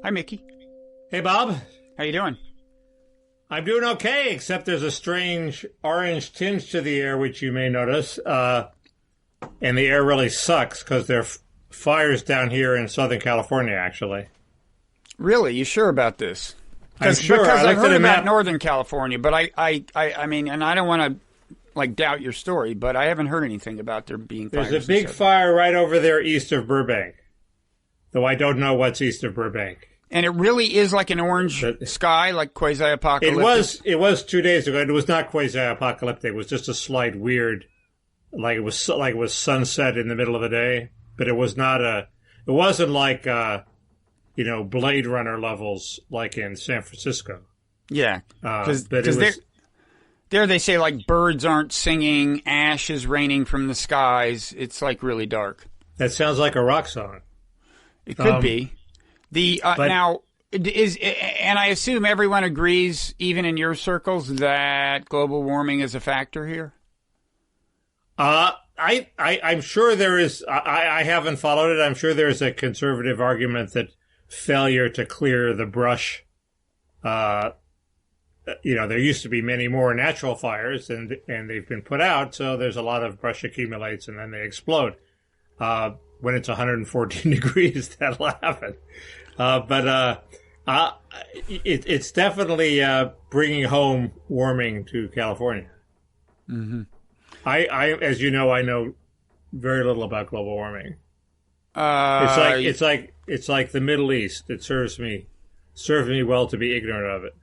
Hi, Mickey. Hey, Bob. How you doing? I'm doing okay, except there's a strange orange tinge to the air, which you may notice. And the air really sucks because there are fires down here in Southern California, actually. Really? You sure about this? I'm sure. Because I I've looked heard at a about map. Northern California, but I mean, and I don't want to doubt your story, but I haven't heard anything about there being fires. There's a big fire right over there east of Burbank, though I don't know what's east of Burbank. And it really is like an orange sky, like quasi-apocalyptic? It was 2 days ago. It was not quasi-apocalyptic. It was just a slight weird, like it was sunset in the middle of the day. But it wasn't like, Blade Runner levels like in San Francisco. Yeah. Because there they say like birds aren't singing, ash is raining from the skies. It's like really dark. That sounds like a rock song. It could be. Now, and I assume everyone agrees, even in your circles, that global warming is a factor here? I'm sure there is. I haven't followed it. I'm sure there's a conservative argument that failure to clear the brush. There used to be many more natural fires, and they've been put out, so there's a lot of brush accumulates and then they explode. When it's 114 degrees, that'll happen. It's definitely bringing home warming to California. Mm-hmm. As you know, I know very little about global warming. It's like the Middle East. It serves me well to be ignorant of it.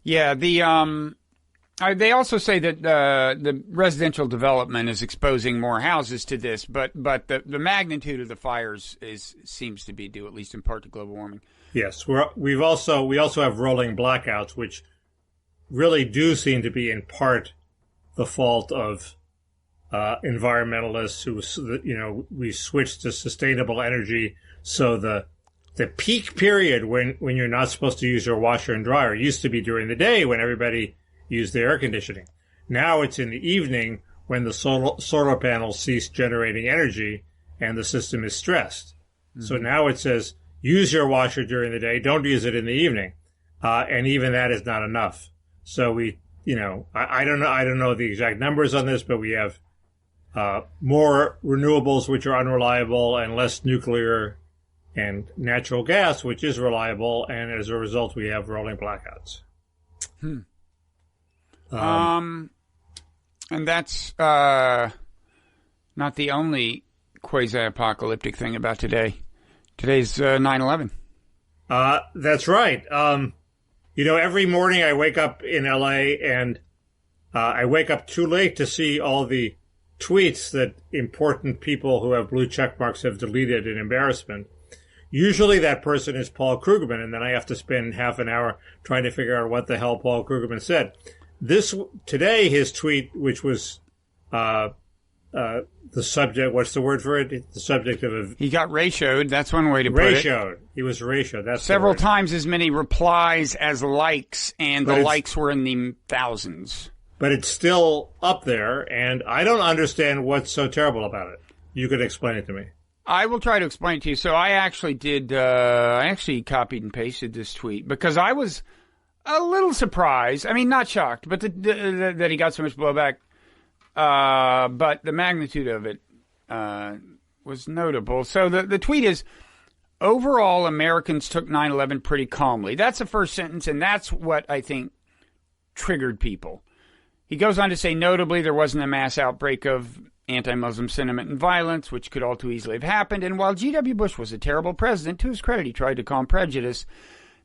Yeah, they also say that the residential development is exposing more houses to this, but the magnitude of the fires seems to be due, at least in part, to global warming. Yes, we also have rolling blackouts, which really do seem to be in part the fault of environmentalists who we switched to sustainable energy. So the peak period when you're not supposed to use your washer and dryer used to be during the day when everybody used the air conditioning. Now it's in the evening when the solar panels cease generating energy and the system is stressed. Mm-hmm. So now it says, use your washer during the day, don't use it in the evening. And even that is not enough. So I don't know the exact numbers on this, but we have more renewables, which are unreliable, and less nuclear and natural gas, which is reliable. And as a result, we have rolling blackouts. And that's not the only quasi-apocalyptic thing about today. Today's 9/11. That's right. Every morning I wake up in LA and I wake up too late to see all the tweets that important people who have blue check marks have deleted in embarrassment. Usually that person is Paul Krugman, and then I have to spend half an hour trying to figure out what the hell Paul Krugman said. Today, his tweet, which was the subject, what's the word for it? The subject of he got ratioed. That's one way to put it. Ratioed. He was ratioed. That's several times as many replies as likes, and the likes were in the thousands. But it's still up there, and I don't understand what's so terrible about it. You could explain it to me. I will try to explain it to you. So I actually did. I actually copied and pasted this tweet because I was a little surprised. I mean, not shocked, but that he got so much blowback. But the magnitude of it was notable. So the tweet is, overall, Americans took 9/11 pretty calmly. That's the first sentence, and that's what I think triggered people. He goes on to say, notably, there wasn't a mass outbreak of anti-Muslim sentiment and violence, which could all too easily have happened. And while G.W. Bush was a terrible president, to his credit, he tried to calm prejudice,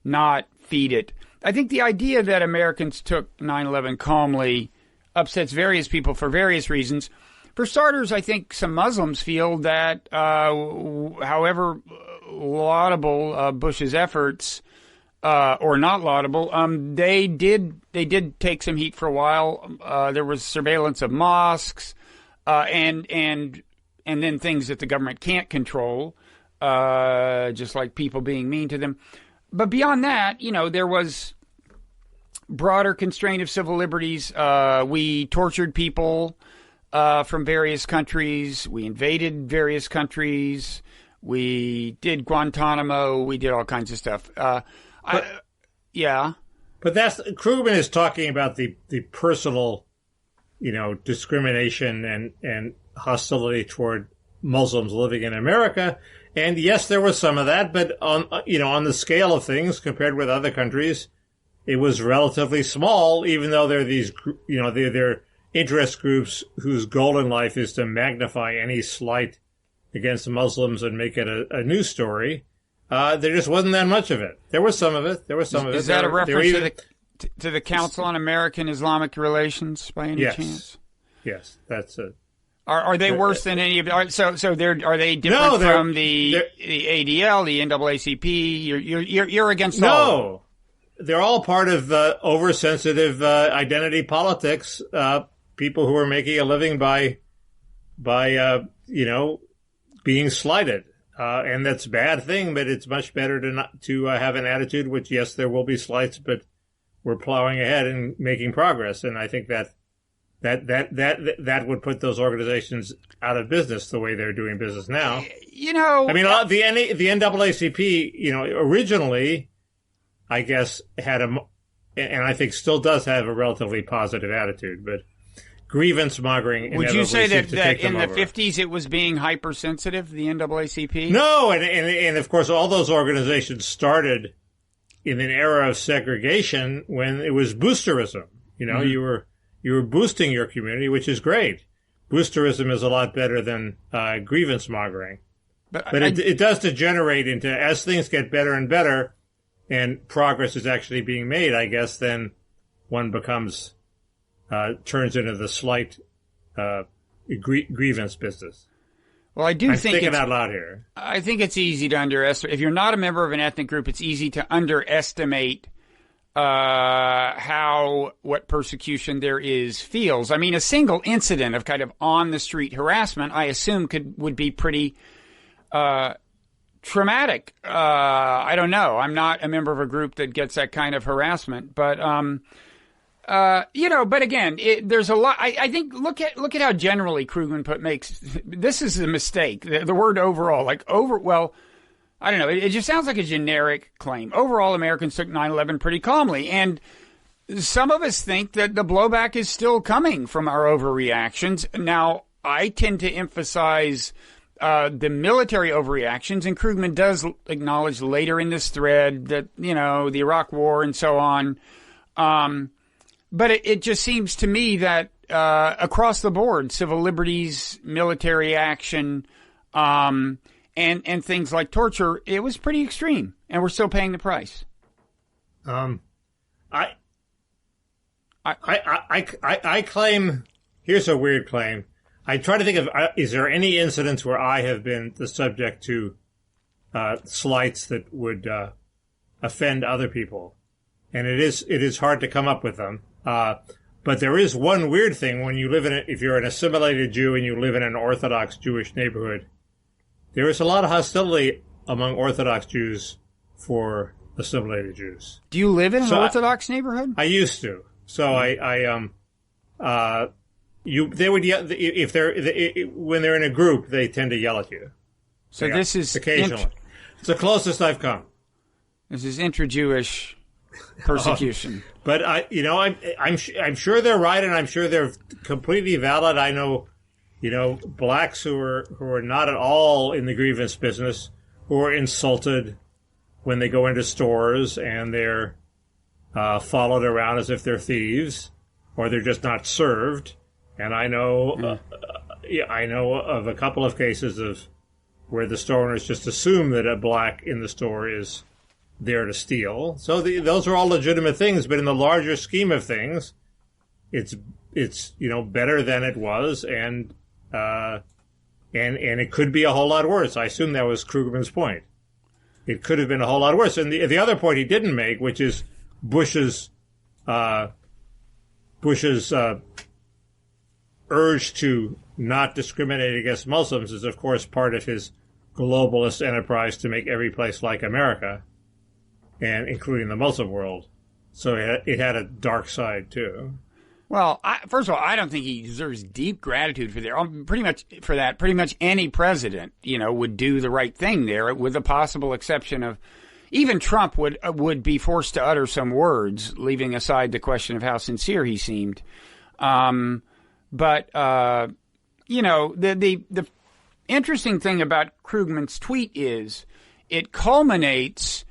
not feed it. I think the idea that Americans took 9/11 calmly upsets various people for various reasons. For starters, I think some Muslims feel that, however laudable Bush's efforts, or not laudable, they did take some heat for a while. There was surveillance of mosques, and then things that the government can't control, just like people being mean to them. But beyond that, there was broader constraint of civil liberties. We tortured people from various countries. We invaded various countries. We did Guantanamo. We did all kinds of stuff. Yeah. But Krugman is talking about the personal, discrimination and hostility toward Muslims living in America. And yes, there was some of that, but on the scale of things compared with other countries, it was relatively small, even though there are these, they're interest groups whose goal in life is to magnify any slight against Muslims and make it a news story. There just wasn't that much of it. There was some of it. Is that a reference to the Council on American Islamic Relations by any chance? Yes, that's it. Are they worse than any of? Are they different from the ADL, the NAACP? You're against all? No, they're all part of oversensitive identity politics. People who are making a living by being slighted, and that's a bad thing. But it's much better to have an attitude which, yes, there will be slights, but we're plowing ahead and making progress. And I think that would put those organizations out of business the way they're doing business now. The NAACP, originally, I guess, had and I think still does have a relatively positive attitude, but grievance mongering. Would you say that in the 50s it was being hypersensitive, the NAACP? No, and of course all those organizations started in an era of segregation when it was boosterism. Mm-hmm. You were boosting your community, which is great. Boosterism is a lot better than grievance mongering. But it does degenerate into, as things get better and better and progress is actually being made, I guess, then one turns into the slight grievance business. Well, I do I'm think thinking out loud here. I think it's easy to underestimate. If you're not a member of an ethnic group, it's easy to underestimate what persecution there is feels. I mean, a single incident of kind of on the street harassment, I assume would be pretty traumatic. I don't know. I'm not a member of a group that gets that kind of harassment, but but again, there's a lot. I think look at how generally Krugman makes this is a mistake. The word overall, I don't know. It just sounds like a generic claim. Overall, Americans took 9/11 pretty calmly. And some of us think that the blowback is still coming from our overreactions. Now, I tend to emphasize the military overreactions, and Krugman does acknowledge later in this thread that, the Iraq War and so on. But it just seems to me that across the board, civil liberties, military action, and things like torture, it was pretty extreme, and we're still paying the price. I claim. Here's a weird claim. I try to think of is there any incidents where I have been the subject to slights that would offend other people, and it is hard to come up with them. But there is one weird thing when you live if you're an assimilated Jew and you live in an Orthodox Jewish neighborhood. There is a lot of hostility among Orthodox Jews for assimilated Jews. Do you live in an Orthodox neighborhood? I used to. So they would yell when they're in a group. They tend to yell at you. So this is occasionally. It's the closest I've come. This is intra-Jewish persecution. But I'm sure they're right, and I'm sure they're completely valid. I know. Blacks who are not at all in the grievance business, who are insulted when they go into stores and they're followed around as if they're thieves, or they're just not served. And I know, I know of a couple of cases of where the store owners just assume that a black in the store is there to steal. So those are all legitimate things, but in the larger scheme of things, it's better than it was, and it could be a whole lot worse. I assume that was Krugman's point. It could have been a whole lot worse. And the other point he didn't make, which is Bush's urge to not discriminate against Muslims, is of course part of his globalist enterprise to make every place like America, and including the Muslim world. So it had a dark side too. Well, first of all, I don't think he deserves deep gratitude for that. Pretty much any president, would do the right thing there, with the possible exception of even Trump would be forced to utter some words, leaving aside the question of how sincere he seemed. The interesting thing about Krugman's tweet is it culminates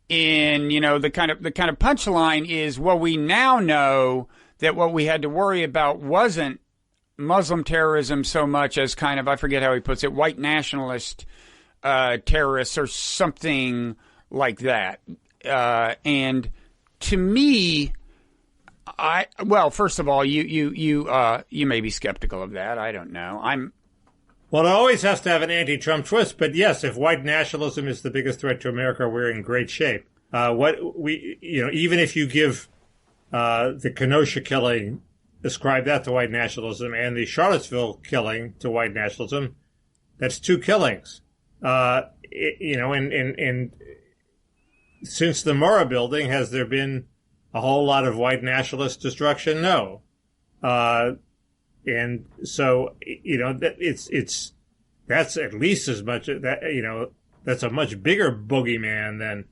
in, the kind of punchline is, well, we now know that what we had to worry about wasn't Muslim terrorism so much as kind of, I forget how he puts it, white nationalist terrorists or something like that. And to me, first of all, you may be skeptical of that. I don't know. Well, it always has to have an anti-Trump twist, but yes, if white nationalism is the biggest threat to America, we're in great shape. Even if you give the Kenosha killing, ascribe that to white nationalism, and the Charlottesville killing to white nationalism, that's 2 killings. And since the Murrah building, has there been a whole lot of white nationalist destruction? No. And so, that's at least as much that, that's a much bigger boogeyman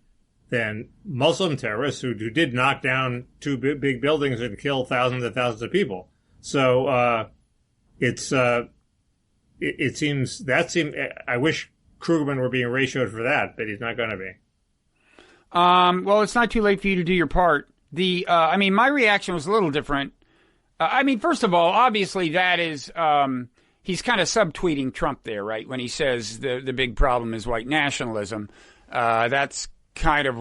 than Muslim terrorists who did knock down 2 big buildings and kill thousands and thousands of people. So, it seems, I wish Krugman were being ratioed for that, but he's not going to be. Well, it's not too late for you to do your part. My reaction was a little different. First of all, obviously that is, he's kind of subtweeting Trump there, right? When he says the big problem is white nationalism. That's kind of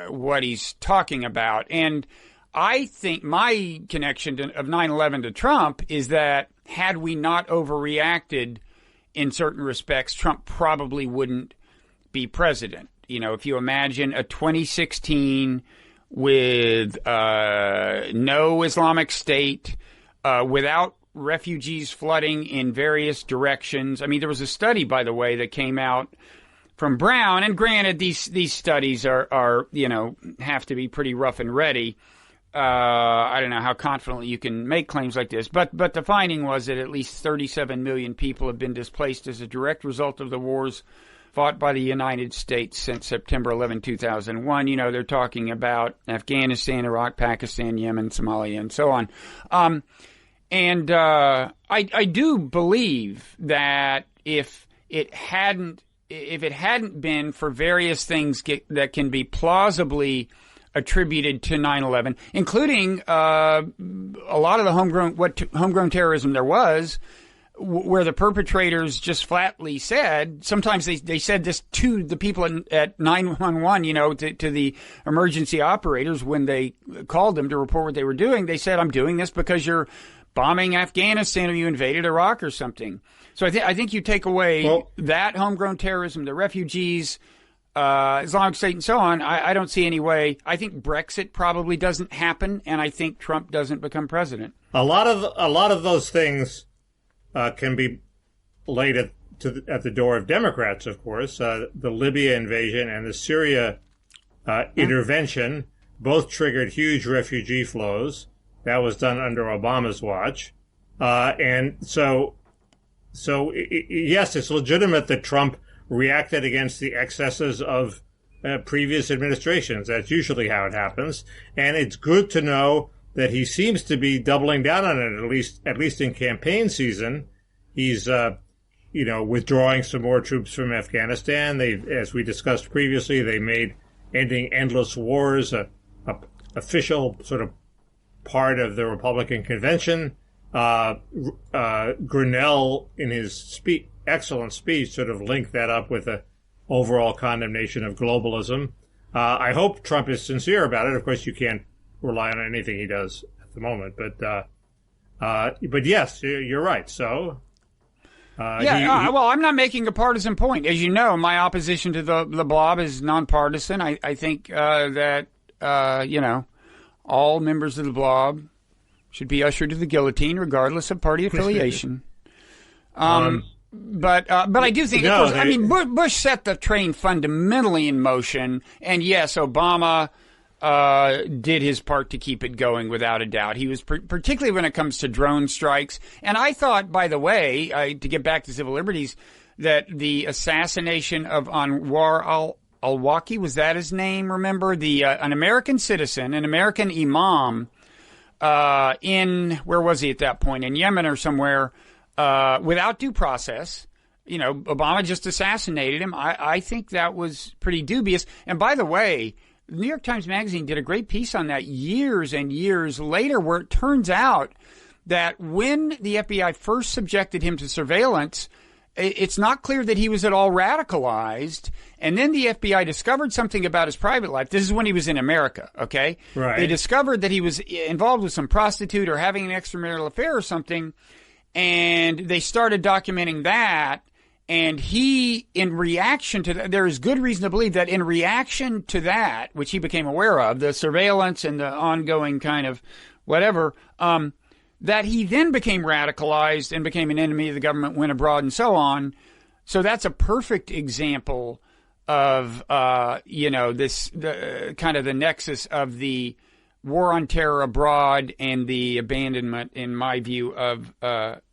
what he's talking about. And I think my connection of 9/11 to Trump is that had we not overreacted in certain respects, Trump probably wouldn't be president. If you imagine a 2016 with no Islamic State, without refugees flooding in various directions. There was a study, by the way, that came out from Brown, and granted, these studies are have to be pretty rough and ready. I don't know how confidently you can make claims like this, but the finding was that at least 37 million people have been displaced as a direct result of the wars fought by the United States since September 11, 2001. They're talking about Afghanistan, Iraq, Pakistan, Yemen, Somalia, and so on. I do believe that if it hadn't been for various things that can be plausibly attributed to 9/11, including a lot of the homegrown terrorism there was, where the perpetrators just flatly said, sometimes they said this to the people at 911, to the emergency operators when they called them to report what they were doing. They said, I'm doing this because you're bombing Afghanistan or you invaded Iraq or something. So I think you take away that homegrown terrorism, the refugees, Islamic State and so on. I don't see any way. I think Brexit probably doesn't happen, and I think Trump doesn't become president. A lot of those things can be laid at the door of Democrats, of course. The Libya invasion and the Syria intervention both triggered huge refugee flows. That was done under Obama's watch. And so yes, it's legitimate that Trump reacted against the excesses of previous administrations. That's usually how it happens. And it's good to know that he seems to be doubling down on it, at least in campaign season. He's, withdrawing some more troops from Afghanistan. As we discussed previously, they made ending endless wars a official sort of part of the Republican convention. Grinnell, in his excellent speech, sort of linked that up with the overall condemnation of globalism. I hope Trump is sincere about it. Of course, you can't rely on anything he does at the moment, but yes, you're right. So, I'm not making a partisan point. As you know, my opposition to the blob is nonpartisan. I think that all members of the blob should be ushered to the guillotine, regardless of party affiliation. But I do think, of course, Bush set the train fundamentally in motion, and yes, Obama did his part to keep it going without a doubt. He was particularly when it comes to drone strikes. And I thought, by the way, to get back to civil liberties, that the assassination of Anwar al-Awlaki, was that his name? Remember, an American citizen, an American imam, where was he at that point? In Yemen or somewhere, without due process. You know, Obama just assassinated him. I think that was pretty dubious. And by the way, the New York Times Magazine did a great piece on that years and years later, where it turns out that when the FBI first subjected him to surveillance, it's not clear that he was at all radicalized. And then the FBI discovered something about his private life. This is when he was in America, okay? Right. They discovered that he was involved with some prostitute or having an extramarital affair or something, and they started documenting that. And he, in reaction to that, there is good reason to believe that in reaction to that, which he became aware of, the surveillance and the ongoing kind of whatever, that he then became radicalized and became an enemy of the government, went abroad, and so on. So that's a perfect example of, the kind of the nexus of the war on terror abroad and the abandonment, in my view, of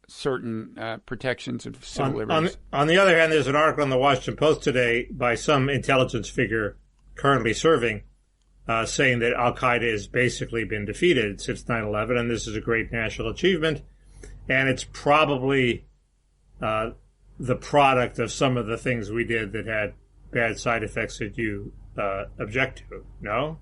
certain protections of civil liberties. On the other hand, there's an article in the Washington Post today by some intelligence figure currently serving, saying that al-Qaeda has basically been defeated since 9/11, and this is a great national achievement, and it's probably the product of some of the things we did that had bad side effects that you object to. No?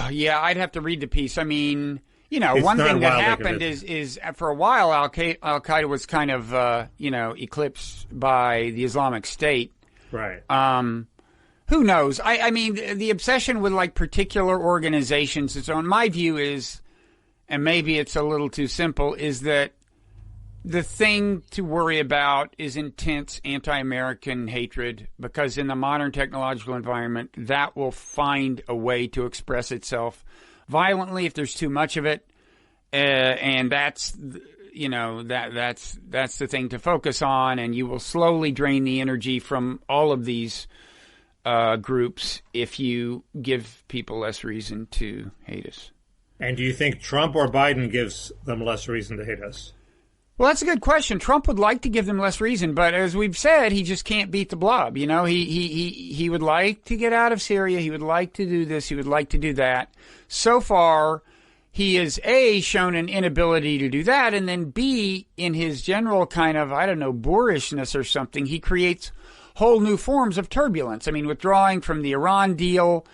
Yeah, I'd have to read the piece. I mean, you know, It's one not thing that wild happened because is for a while Al-Qaeda was kind of, eclipsed by the Islamic State. Right. Who knows? I mean, the obsession with like particular organizations and so on, my view is, and maybe it's a little too simple, is that the thing to worry about is intense anti-American hatred, because in the modern technological environment, that will find a way to express itself violently if there's too much of it, and that's the thing to focus on, and you will slowly drain the energy from all of these groups if you give people less reason to hate us. And do you think Trump or Biden gives them less reason to hate us? Well, that's a good question. Trump would like to give them less reason, but as we've said, he just can't beat the blob. You know, he would like to get out of Syria. He would like to do this. He would like to do that. So far, he is A, shown an inability to do that, and then B, in his general kind of, boorishness or something, he creates whole new forms of turbulence. I mean, withdrawing from the Iran deal,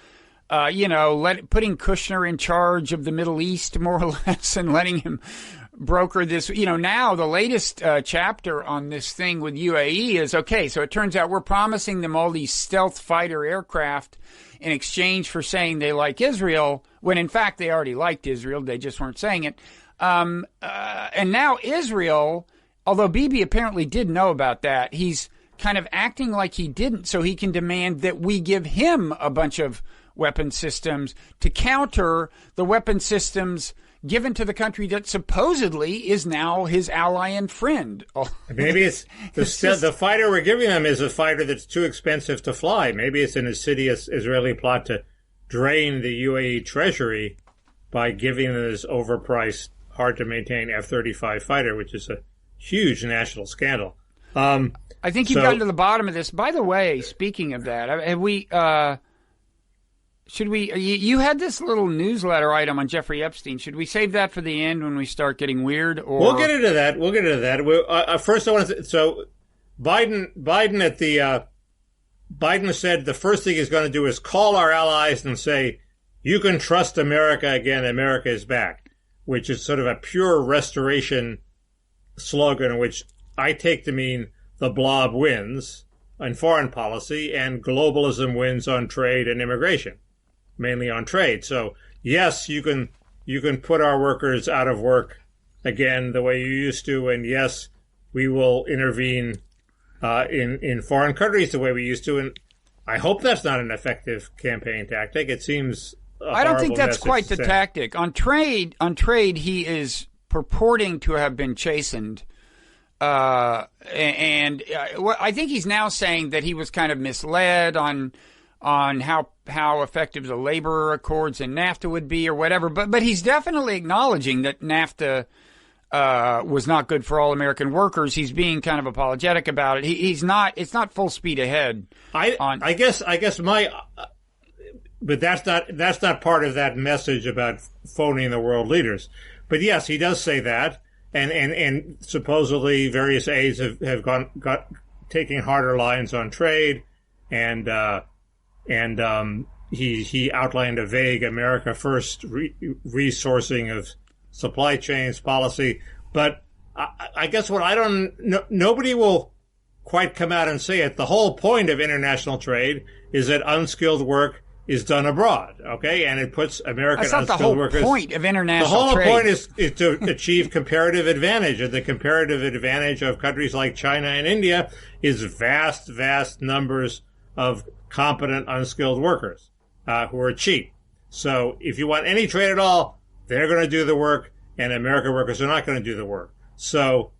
putting Kushner in charge of the Middle East, more or less, and letting him broker this. You know, now the latest chapter on this thing with UAE is, okay, so it turns out we're promising them all these stealth fighter aircraft in exchange for saying they like Israel, when in fact they already liked Israel, they just weren't saying it. And now Israel, although Bibi apparently did know about that, he's kind of acting like he didn't, so he can demand that we give him a bunch of weapon systems to counter the weapon systems given to the country that supposedly is now his ally and friend. Maybe it's the fighter we're giving them is a fighter that's too expensive to fly. Maybe it's an insidious Israeli plot to drain the UAE treasury by giving them this overpriced, hard-to-maintain F-35 fighter, which is a huge national scandal. I think you've gotten to the bottom of this. By the way, speaking of that, have we... Should we? You had this little newsletter item on Jeffrey Epstein. Should we save that for the end when we start getting weird? Or we'll get into that. First, I want to. So, Biden said the first thing he's going to do is call our allies and say, "You can trust America again. America is back," which is sort of a pure restoration slogan, which I take to mean the blob wins on foreign policy and globalism wins on trade and immigration. Mainly on trade. So yes, you can put our workers out of work again the way you used to, and yes, we will intervene in foreign countries the way we used to. And I hope that's not an effective campaign tactic. It seems I don't think that's quite the tactic. On trade, he is purporting to have been chastened. I think he's now saying that he was kind of misled on how effective the labor accords and NAFTA would be or whatever. But he's definitely acknowledging that NAFTA was not good for all American workers. He's being kind of apologetic about it. He's not. It's not full speed ahead. I guess but that's not part of that message about phoning the world leaders. But yes, he does say that, and supposedly various aides have got taking harder lines on trade, and he outlined a vague America First resourcing of supply chains policy. But I guess nobody will quite come out and say it. The whole point of international trade is that unskilled work is done abroad, okay? And it puts American unskilled workers... That's not the whole point of international trade. The whole point is to achieve comparative advantage. And the comparative advantage of countries like China and India is vast, vast numbers of competent unskilled workers who are cheap. So if you want any trade at all, they're going to do the work, and American workers are not going to do the work. So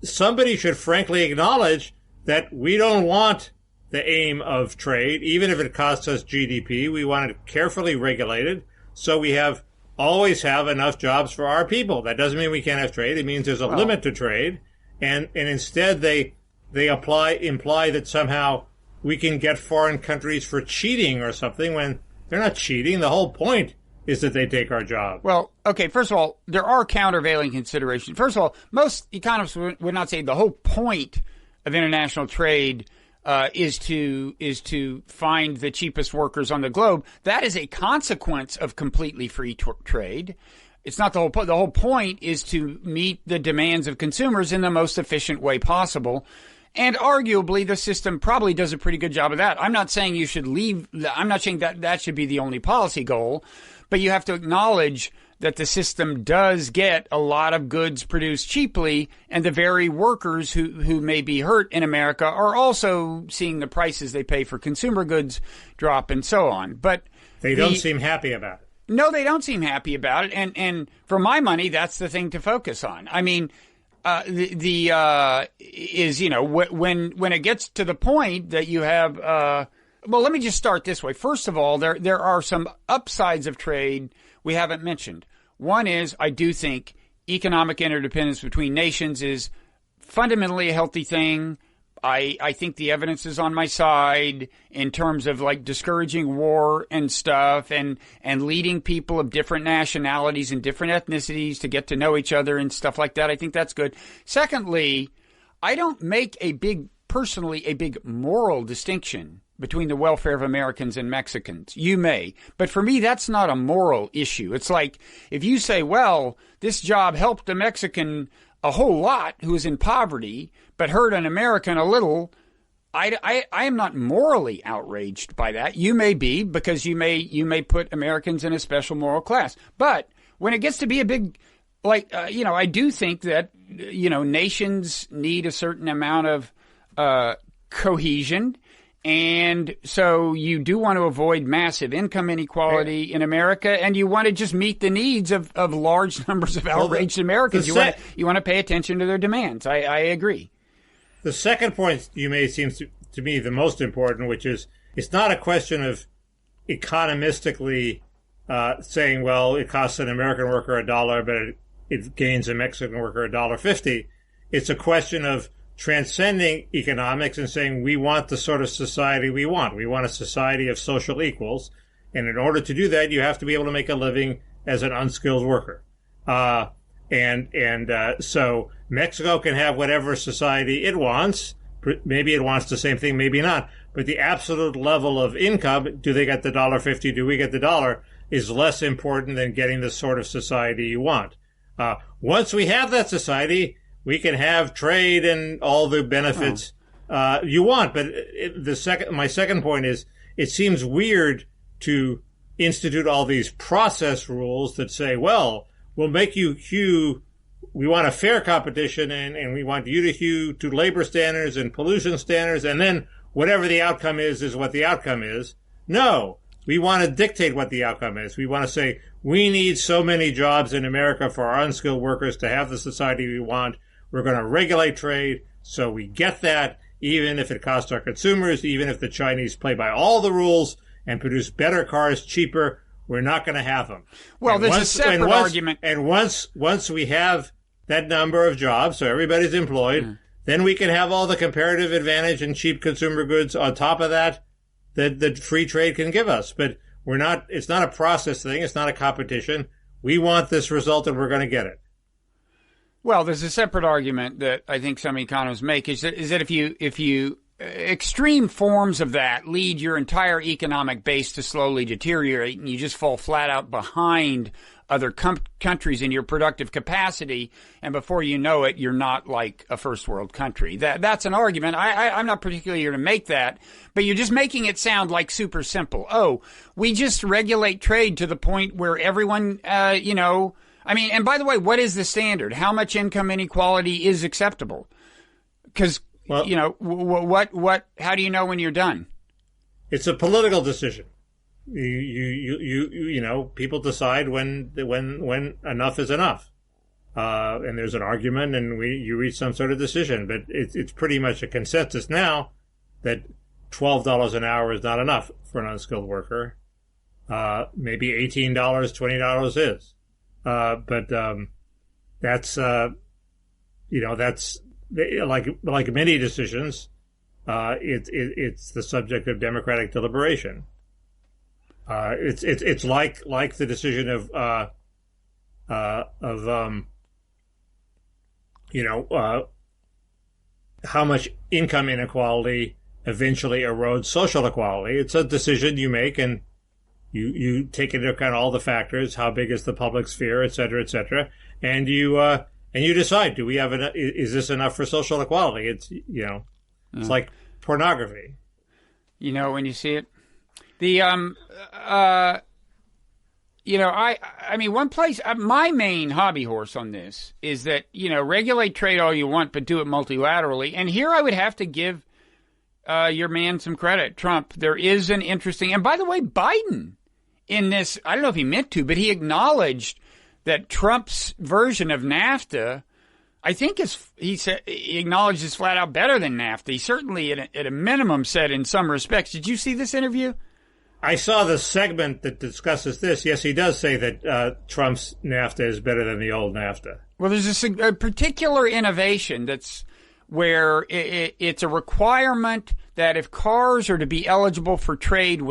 somebody should frankly acknowledge that we don't want the aim of trade, even if it costs us GDP. We want it carefully regulated so we always have enough jobs for our people. That doesn't mean we can't have trade. It means there's a limit to trade. And instead they imply that somehow we can get foreign countries for cheating or something when they're not cheating. The whole point is that they take our job. Well, okay, first of all, there are countervailing considerations. First of all, most economists would not say the whole point of international trade is to find the cheapest workers on the globe. That is a consequence of completely free trade. It's not the whole point. The whole point is to meet the demands of consumers in the most efficient way possible. And arguably, the system probably does a pretty good job of that. I'm not saying you should leave. I'm not saying that should be the only policy goal, but you have to acknowledge that the system does get a lot of goods produced cheaply, and the very workers who may be hurt in America are also seeing the prices they pay for consumer goods drop and so on. But they don't seem happy about it. No, they don't seem happy about it. And for my money, that's the thing to focus on. I mean, when it gets to the point that you have, well, let me just start this way. First of all, there are some upsides of trade we haven't mentioned. One is, I do think economic interdependence between nations is fundamentally a healthy thing. I think the evidence is on my side in terms of like discouraging war and stuff and leading people of different nationalities and different ethnicities to get to know each other and stuff like that. I think that's good. Secondly, I don't make a big moral distinction between the welfare of Americans and Mexicans. You may. But for me, that's not a moral issue. It's like if you say, well, this job helped a Mexican a whole lot who is in poverty, but hurt an American a little, I am not morally outraged by that. You may be, because you may put Americans in a special moral class. But when it gets to be a big, I do think that, nations need a certain amount of cohesion. And so you do want to avoid massive income inequality in America, and you want to just meet the needs of large numbers of outraged Americans. You want to pay attention to their demands. I agree. The second point you made seems to me the most important, which is it's not a question of economistically saying, well, it costs an American worker $1, but it gains a Mexican worker $1.50. It's a question of transcending economics and saying we want the sort of society we want. We want a society of social equals. And in order to do that, you have to be able to make a living as an unskilled worker. So Mexico can have whatever society it wants. Maybe it wants the same thing, maybe not. But the absolute level of income, do they get the $1.50? Do we get the $1? Is less important than getting the sort of society you want. Once we have that society, we can have trade and all the benefits you want. But my second point is, it seems weird to institute all these process rules that say, well, we'll make you hew. We want a fair competition, and we want you to hew to labor standards and pollution standards, and then whatever the outcome is what the outcome is. No, we want to dictate what the outcome is. We want to say, we need so many jobs in America for our unskilled workers to have the society we want. We're going to regulate trade so we get that, even if it costs our consumers, even if the Chinese play by all the rules and produce better cars cheaper, we're not going to have them. Well, there's a separate argument. And once we have that number of jobs, so everybody's employed, then we can have all the comparative advantage and cheap consumer goods on top of that free trade can give us. But it's not a process thing. It's not a competition. We want this result and we're going to get it. Well, there's a separate argument that I think some economists make is that if you extreme forms of that lead your entire economic base to slowly deteriorate and you just fall flat out behind other countries in your productive capacity, and before you know it, you're not like a first world country. That's an argument. I'm not particularly here to make that, but you're just making it sound like super simple. Oh, we just regulate trade to the point where everyone, I mean, and by the way, what is the standard? How much income inequality is acceptable? Because, how do you know when you're done? It's a political decision. People decide when enough is enough. And there's an argument and you reach some sort of decision, but it's pretty much a consensus now that $12 an hour is not enough for an unskilled worker. Maybe $18, $20 is. But that's like many decisions, it's the subject of democratic deliberation. It's like the decision of how much income inequality eventually erodes social equality. It's a decision you make, and you take into account all the factors, how big is the public sphere, et cetera, and you decide, do we have is this enough for social equality? It's it's like pornography. When you see it. The, I mean, one place, my main hobby horse on this is that, regulate trade all you want, but do it multilaterally. And here I would have to give your man some credit, Trump. There is an interesting, and by the way, Biden in this, I don't know if he meant to, but he acknowledged that Trump's version of NAFTA, I think he acknowledged is flat out better than NAFTA. He certainly, at a minimum, said in some respects. Did you see this interview? I saw the segment that discusses this. Yes, he does say that Trump's NAFTA is better than the old NAFTA. Well, there's a particular innovation that's where it's a requirement that if cars are to be eligible for trade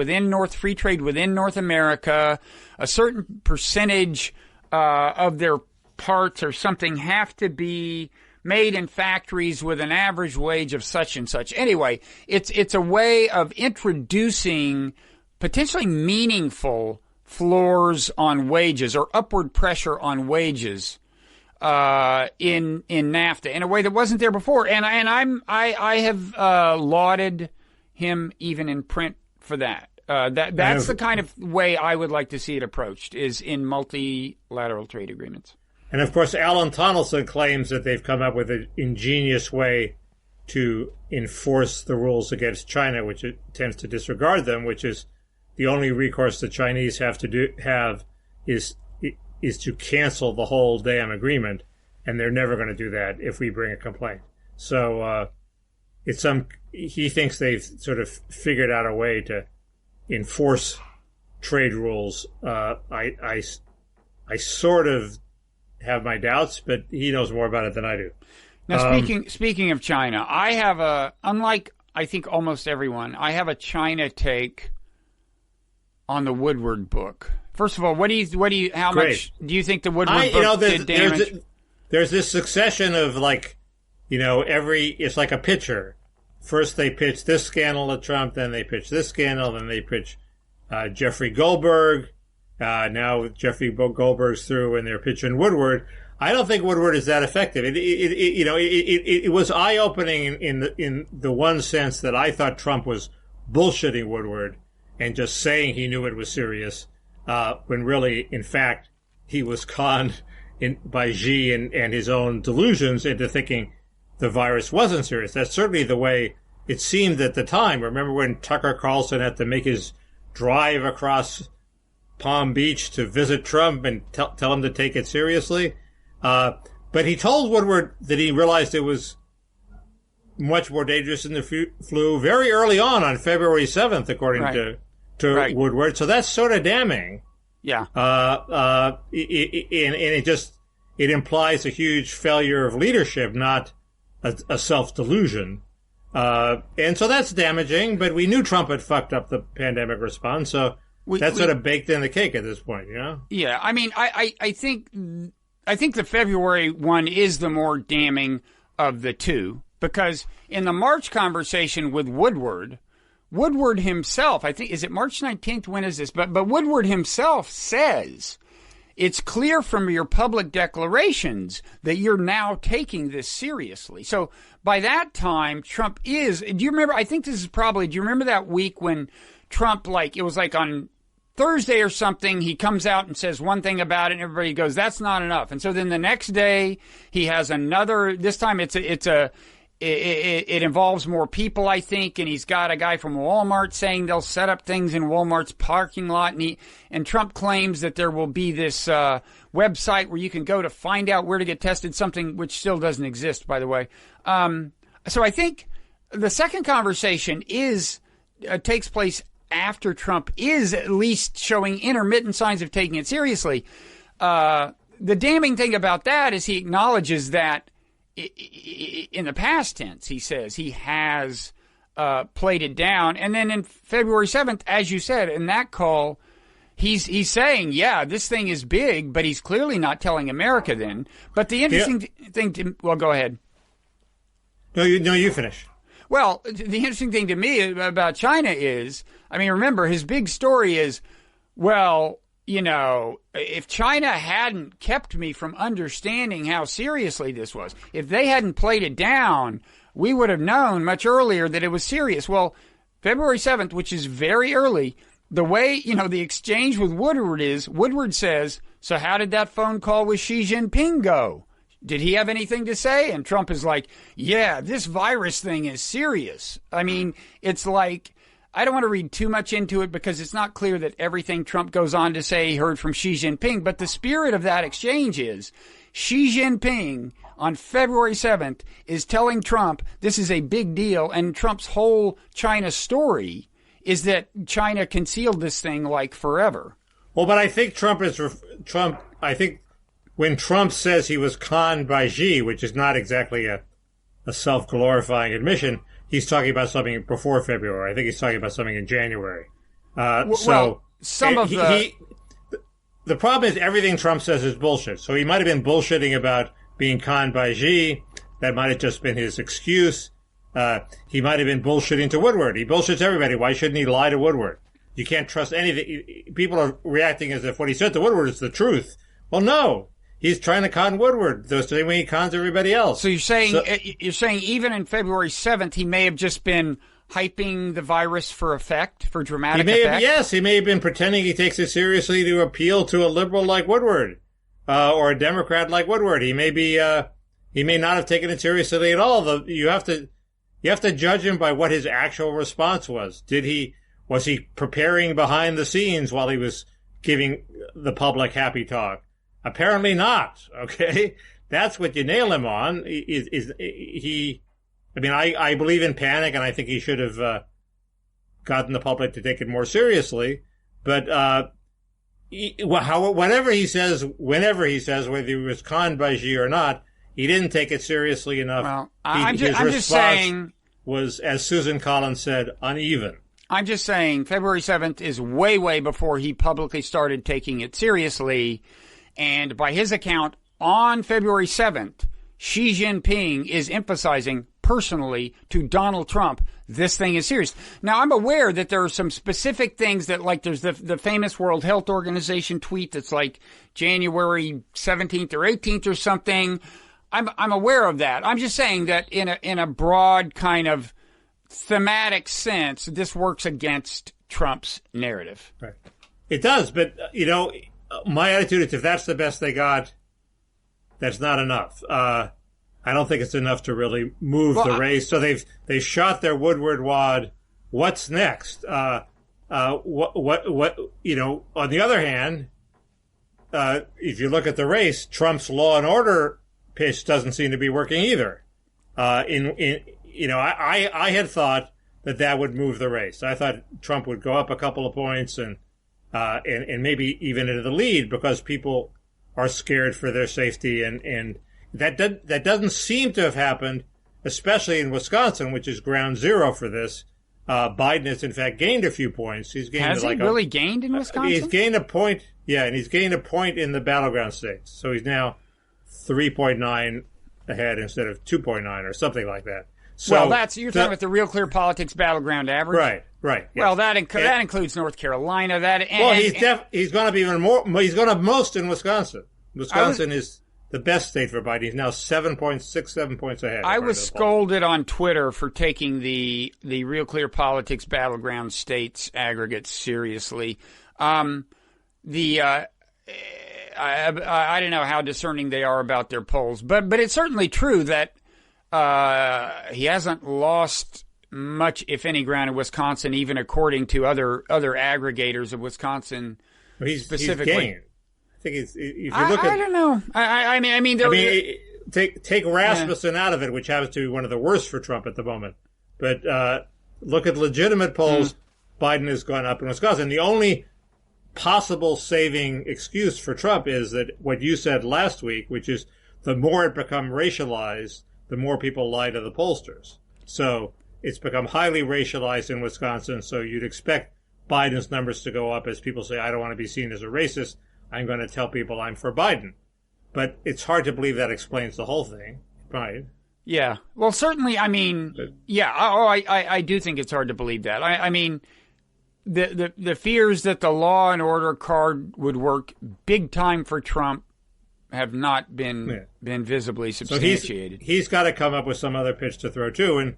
free trade within North America, a certain percentage of their parts or something have to be made in factories with an average wage of such and such. Anyway, it's a way of introducing potentially meaningful floors on wages or upward pressure on wages in NAFTA in a way that wasn't there before. And I have lauded him even in print for that. That's the kind of way I would like to see it approached, is in multilateral trade agreements. And of course, Alan Tonelson claims that they've come up with an ingenious way to enforce the rules against China, which it tends to disregard them, which is the only recourse the Chinese have is to cancel the whole damn agreement, and they're never going to do that if we bring a complaint. So he thinks they've sort of figured out a way to enforce trade rules. I sort of have my doubts, but he knows more about it than I do. Now, speaking of China, I have unlike I think almost everyone, I have a China take on the Woodward book. First of all, how Great. Much do you think the Woodward book did damage? There's this succession of it's like a pitcher. First they pitch this scandal at Trump, then they pitch this scandal, then they pitch Jeffrey Goldberg. Now Jeffrey Goldberg's through and they're pitching Woodward. I don't think Woodward is that effective. It was eye-opening in the one sense that I thought Trump was bullshitting Woodward and just saying he knew it was serious, when really, in fact, he was conned by Xi and his own delusions into thinking the virus wasn't serious. That's certainly the way it seemed at the time. Remember when Tucker Carlson had to make his drive across Palm Beach to visit Trump and tell him to take it seriously? But he told Woodward that he realized it was much more dangerous than the flu very early on February 7th, according to Woodward. So that's sort of damning. Yeah. And it implies a huge failure of leadership, not a self-delusion. And so that's damaging, but we knew Trump had fucked up the pandemic response, so that's sort of baked in the cake at this point, you know? Yeah, I mean, I think the February one is the more damning of the two, because in the March conversation with Woodward himself, I think, is it March 19th? When is this? But Woodward himself says, it's clear from your public declarations that you're now taking this seriously. So by that time, Trump do you remember, I think this is probably, do you remember that week when Trump, it was like on Thursday or something, he comes out and says one thing about it and everybody goes, that's not enough. And so then the next day he has another, this time it involves more people, I think, and he's got a guy from Walmart saying they'll set up things in Walmart's parking lot, and Trump claims that there will be this website where you can go to find out where to get tested, something which still doesn't exist, by the way. So I think the second conversation takes place after Trump is at least showing intermittent signs of taking it seriously. The damning thing about that is he acknowledges that in the past tense, he says he has played it down. And then in February 7th, as you said, in that call, he's saying, yeah, this thing is big, but he's clearly not telling America then. But the interesting thing well, go ahead. No, you finish. Well, the interesting thing to me about China is, I mean, remember, his big story is, well, you know, if China hadn't kept me from understanding how seriously this was, if they hadn't played it down, we would have known much earlier that it was serious. Well, February 7th, which is very early, the way, you know, the exchange with Woodward is, Woodward says, so how did that phone call with Xi Jinping go? Did he have anything to say? And Trump is like, yeah, this virus thing is serious. I mean, it's like, I don't want to read too much into it because it's not clear that everything Trump goes on to say he heard from Xi Jinping. But the spirit of that exchange is Xi Jinping on February 7th is telling Trump this is a big deal. And Trump's whole China story is that China concealed this thing like forever. Well, but I think I think when Trump says he was conned by Xi, which is not exactly a self-glorifying admission, he's talking about something before February. I think he's talking about something in January. The problem is everything Trump says is bullshit. So he might have been bullshitting about being conned by Xi. That might have just been his excuse. He might have been bullshitting to Woodward. He bullshits everybody. Why shouldn't he lie to Woodward? You can't trust anything. People are reacting as if what he said to Woodward is the truth. Well, no. He's trying to con Woodward the same way he cons everybody else. So you're saying even in February 7th, he may have just been hyping the virus for effect, for dramatic effect? Yes, he may have been pretending he takes it seriously to appeal to a liberal like Woodward, or a Democrat like Woodward. He may not have taken it seriously at all. You have to judge him by what his actual response was. Was he preparing behind the scenes while he was giving the public happy talk? Apparently not. Okay, that's what you nail him on. I believe in panic, and I think he should have gotten the public to take it more seriously. But whenever he says, whether he was conned by Xi or not, he didn't take it seriously enough. Well, I'm just saying, was, as Susan Collins said, uneven. I'm just saying, February 7th is way, way before he publicly started taking it seriously. And by his account, on February 7th, Xi Jinping is emphasizing personally to Donald Trump, this thing is serious. Now, I'm aware that there are some specific things that, like, there's the famous World Health Organization tweet that's like January 17th or 18th or something. I'm aware of that. I'm just saying that in a broad kind of thematic sense, this works against Trump's narrative. Right. It does, but, my attitude is if that's the best they got, that's not enough. I don't think it's enough to really move the race. So they shot their Woodward wad. What's next? On the other hand, if you look at the race, Trump's law and order pitch doesn't seem to be working either. I had thought that would move the race. I thought Trump would go up a couple of points and maybe even into the lead because people are scared for their safety, and that doesn't seem to have happened, especially in Wisconsin, which is ground zero for this. Biden has in fact gained a few points. He's gained Has he really gained in Wisconsin? He's gained a point, and he's gained a point in the battleground states. So he's now 3.9 ahead instead of 2.9 or something like that. So well, you're talking about the Real Clear Politics battleground average, right. Yes. Well, that includes North Carolina. He's going to be even more. He's going to have most in Wisconsin. Wisconsin is the best state for Biden. He's now 7 points ahead. I was scolded on Twitter for taking the Real Clear Politics battleground states aggregates seriously. I don't know how discerning they are about their polls, but it's certainly true that he hasn't lost much, if any, ground in Wisconsin, even according to other aggregators of Wisconsin specifically. He's gained. I think if you look at, I don't know. I mean, take Rasmussen out of it, which happens to be one of the worst for Trump at the moment. But look at legitimate polls. Biden has gone up in Wisconsin. The only possible saving excuse for Trump is that what you said last week, which is the more it becomes racialized, the more people lie to the pollsters. So it's become highly racialized in Wisconsin. So you'd expect Biden's numbers to go up as people say, I don't want to be seen as a racist. I'm going to tell people I'm for Biden. But it's hard to believe that explains the whole thing, right? Yeah. Well, certainly, I mean, I do think it's hard to believe that. I mean, the fears that the law and order card would work big time for Trump have not been visibly substantiated. So he's got to come up with some other pitch to throw too, and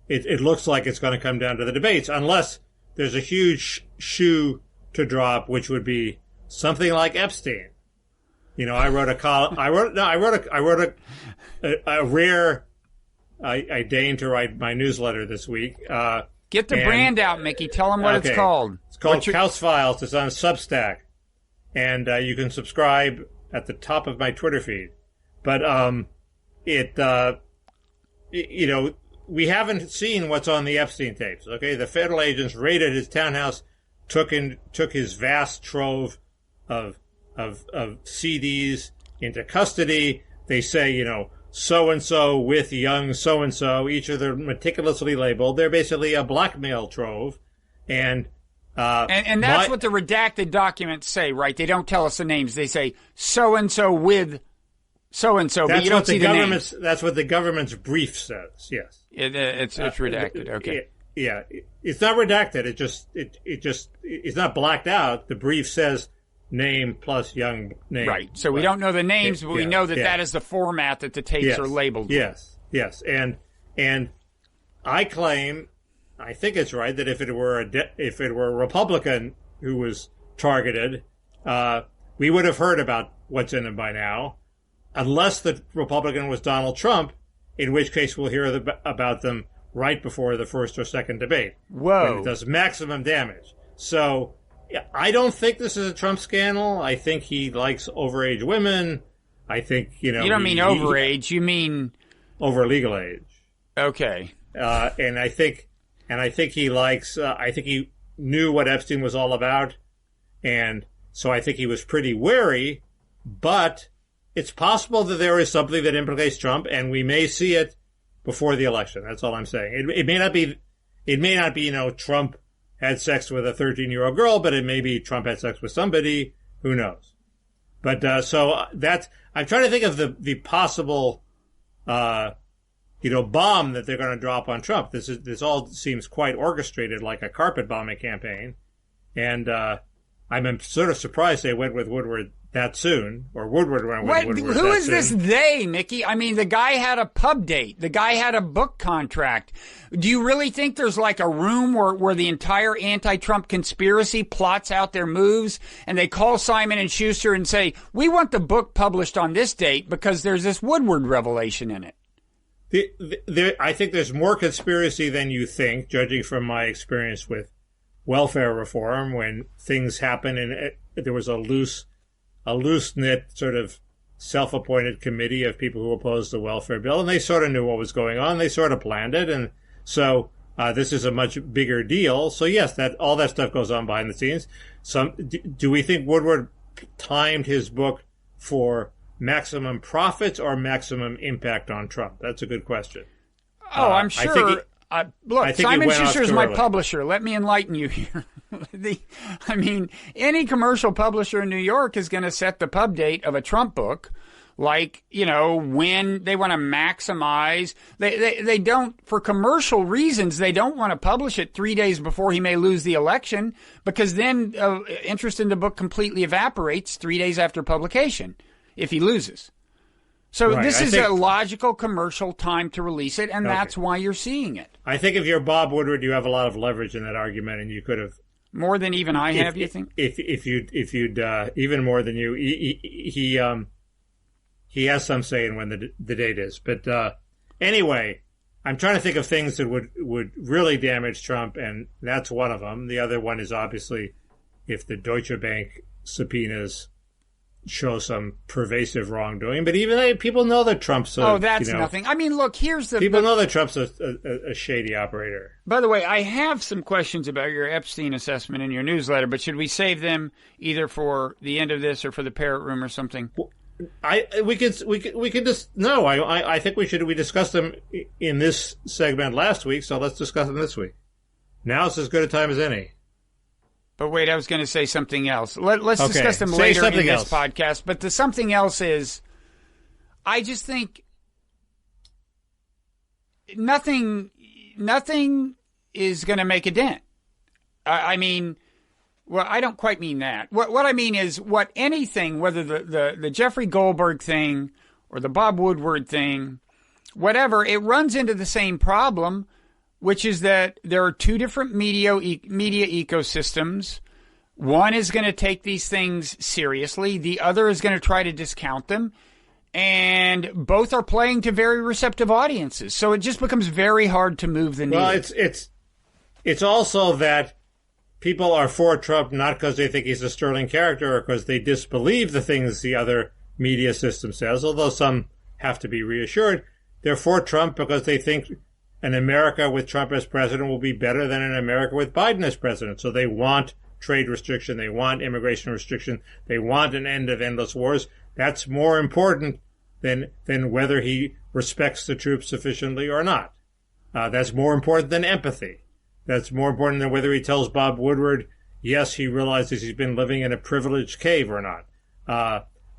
it looks like it's going to come down to the debates, unless there's a huge shoe to drop, which would be something like Epstein. I wrote a column. I deigned to write my newsletter this week. Get the brand out, Mickey. Tell them what it's called. It's called Kausfiles. It's on Substack, and you can subscribe at the top of my Twitter feed. But we haven't seen what's on the Epstein tapes. Okay, the federal agents raided his townhouse, took his vast trove of CDs into custody. They say, so-and-so with young so-and-so. Each of them meticulously labeled. They're basically a blackmail trove. And that's what the redacted documents say, right? They don't tell us the names. They say so-and-so with so-and-so, but you don't see the names. That's what the government's brief says, yes. It's redacted, okay. Yeah. It's not redacted. It's not blacked out. The brief says name plus young name. Right. So we don't know the names, but we know that is the format that the tapes are labeled. Yes. And I claim, I think it's right, that if it were a Republican who was targeted, we would have heard about what's in them by now, unless the Republican was Donald Trump, in which case we'll hear about them right before the first or second debate. Whoa. When it does maximum damage. So I don't think this is a Trump scandal. I think he likes overage women. I think, You don't mean overage. You mean over legal age. Okay. And I think he likes. I think he knew what Epstein was all about, and so I think he was pretty wary. But it's possible that there is something that implicates Trump, and we may see it before the election. That's all I'm saying. It may not be. It may not be. Trump had sex with a 13-year-old girl, but it may be Trump had sex with somebody. Who knows? But so that's. I'm trying to think of the possible. Bomb that they're going to drop on Trump. This all seems quite orchestrated, like a carpet bombing campaign, and I'm sort of surprised they went with Woodward that soon, or Woodward went with Woodward. Who is this they, Mickey? I mean, the guy had a pub date. The guy had a book contract. Do you really think there's like a room where the entire anti-Trump conspiracy plots out their moves, and they call Simon & Schuster and say, we want the book published on this date because there's this Woodward revelation in it? I think there's more conspiracy than you think, judging from my experience with welfare reform, when things happen and there was a loose-knit sort of self-appointed committee of people who opposed the welfare bill, and they sort of knew what was going on. They sort of planned it, and so this is a much bigger deal. So yes, that all that stuff goes on behind the scenes. Do we think Woodward timed his book for maximum profits or maximum impact on Trump? That's a good question. Oh, I'm sure. Look, Simon Schuster is my publisher. Let me enlighten you here. Any commercial publisher in New York is going to set the pub date of a Trump book, like, when they want to maximize. They don't, for commercial reasons, they don't want to publish it 3 days before he may lose the election, because then interest in the book completely evaporates 3 days after publication if he loses. So right. This is a logical commercial time to release it, and that's why you're seeing it. I think if you're Bob Woodward, you have a lot of leverage in that argument, and you could have more than even I have. You think? If you'd even more than you, he has some say in when the date is. But anyway, I'm trying to think of things that would really damage Trump, and that's one of them. The other one is obviously if the Deutsche Bank subpoenas show some pervasive wrongdoing, but even people know that Trump's nothing. Look, people know that Trump's a shady operator. By the way, I have some questions about your Epstein assessment in your newsletter, but should we save them either for the end of this or for the Parrot Room or something? I think we discussed them in this segment last week, so let's discuss them this week. Now's as good a time as any. But wait, I was going to say something else. Let's discuss them later in this podcast. But the something else is, I just think nothing is going to make a dent. Well, I don't quite mean that. What I mean is anything, whether the Jeffrey Goldberg thing or the Bob Woodward thing, whatever, it runs into the same problem, which is that there are two different media ecosystems. One is going to take these things seriously. The other is going to try to discount them. And both are playing to very receptive audiences. So it just becomes very hard to move the needle. Well, it's also that people are for Trump not because they think he's a sterling character or because they disbelieve the things the other media system says, although some have to be reassured. They're for Trump because they think an America with Trump as president will be better than an America with Biden as president. So they want trade restriction. They want immigration restriction. They want an end of endless wars. That's more important than whether he respects the troops sufficiently or not. That's more important than empathy. That's more important than whether he tells Bob Woodward, yes, he realizes he's been living in a privileged cave or not.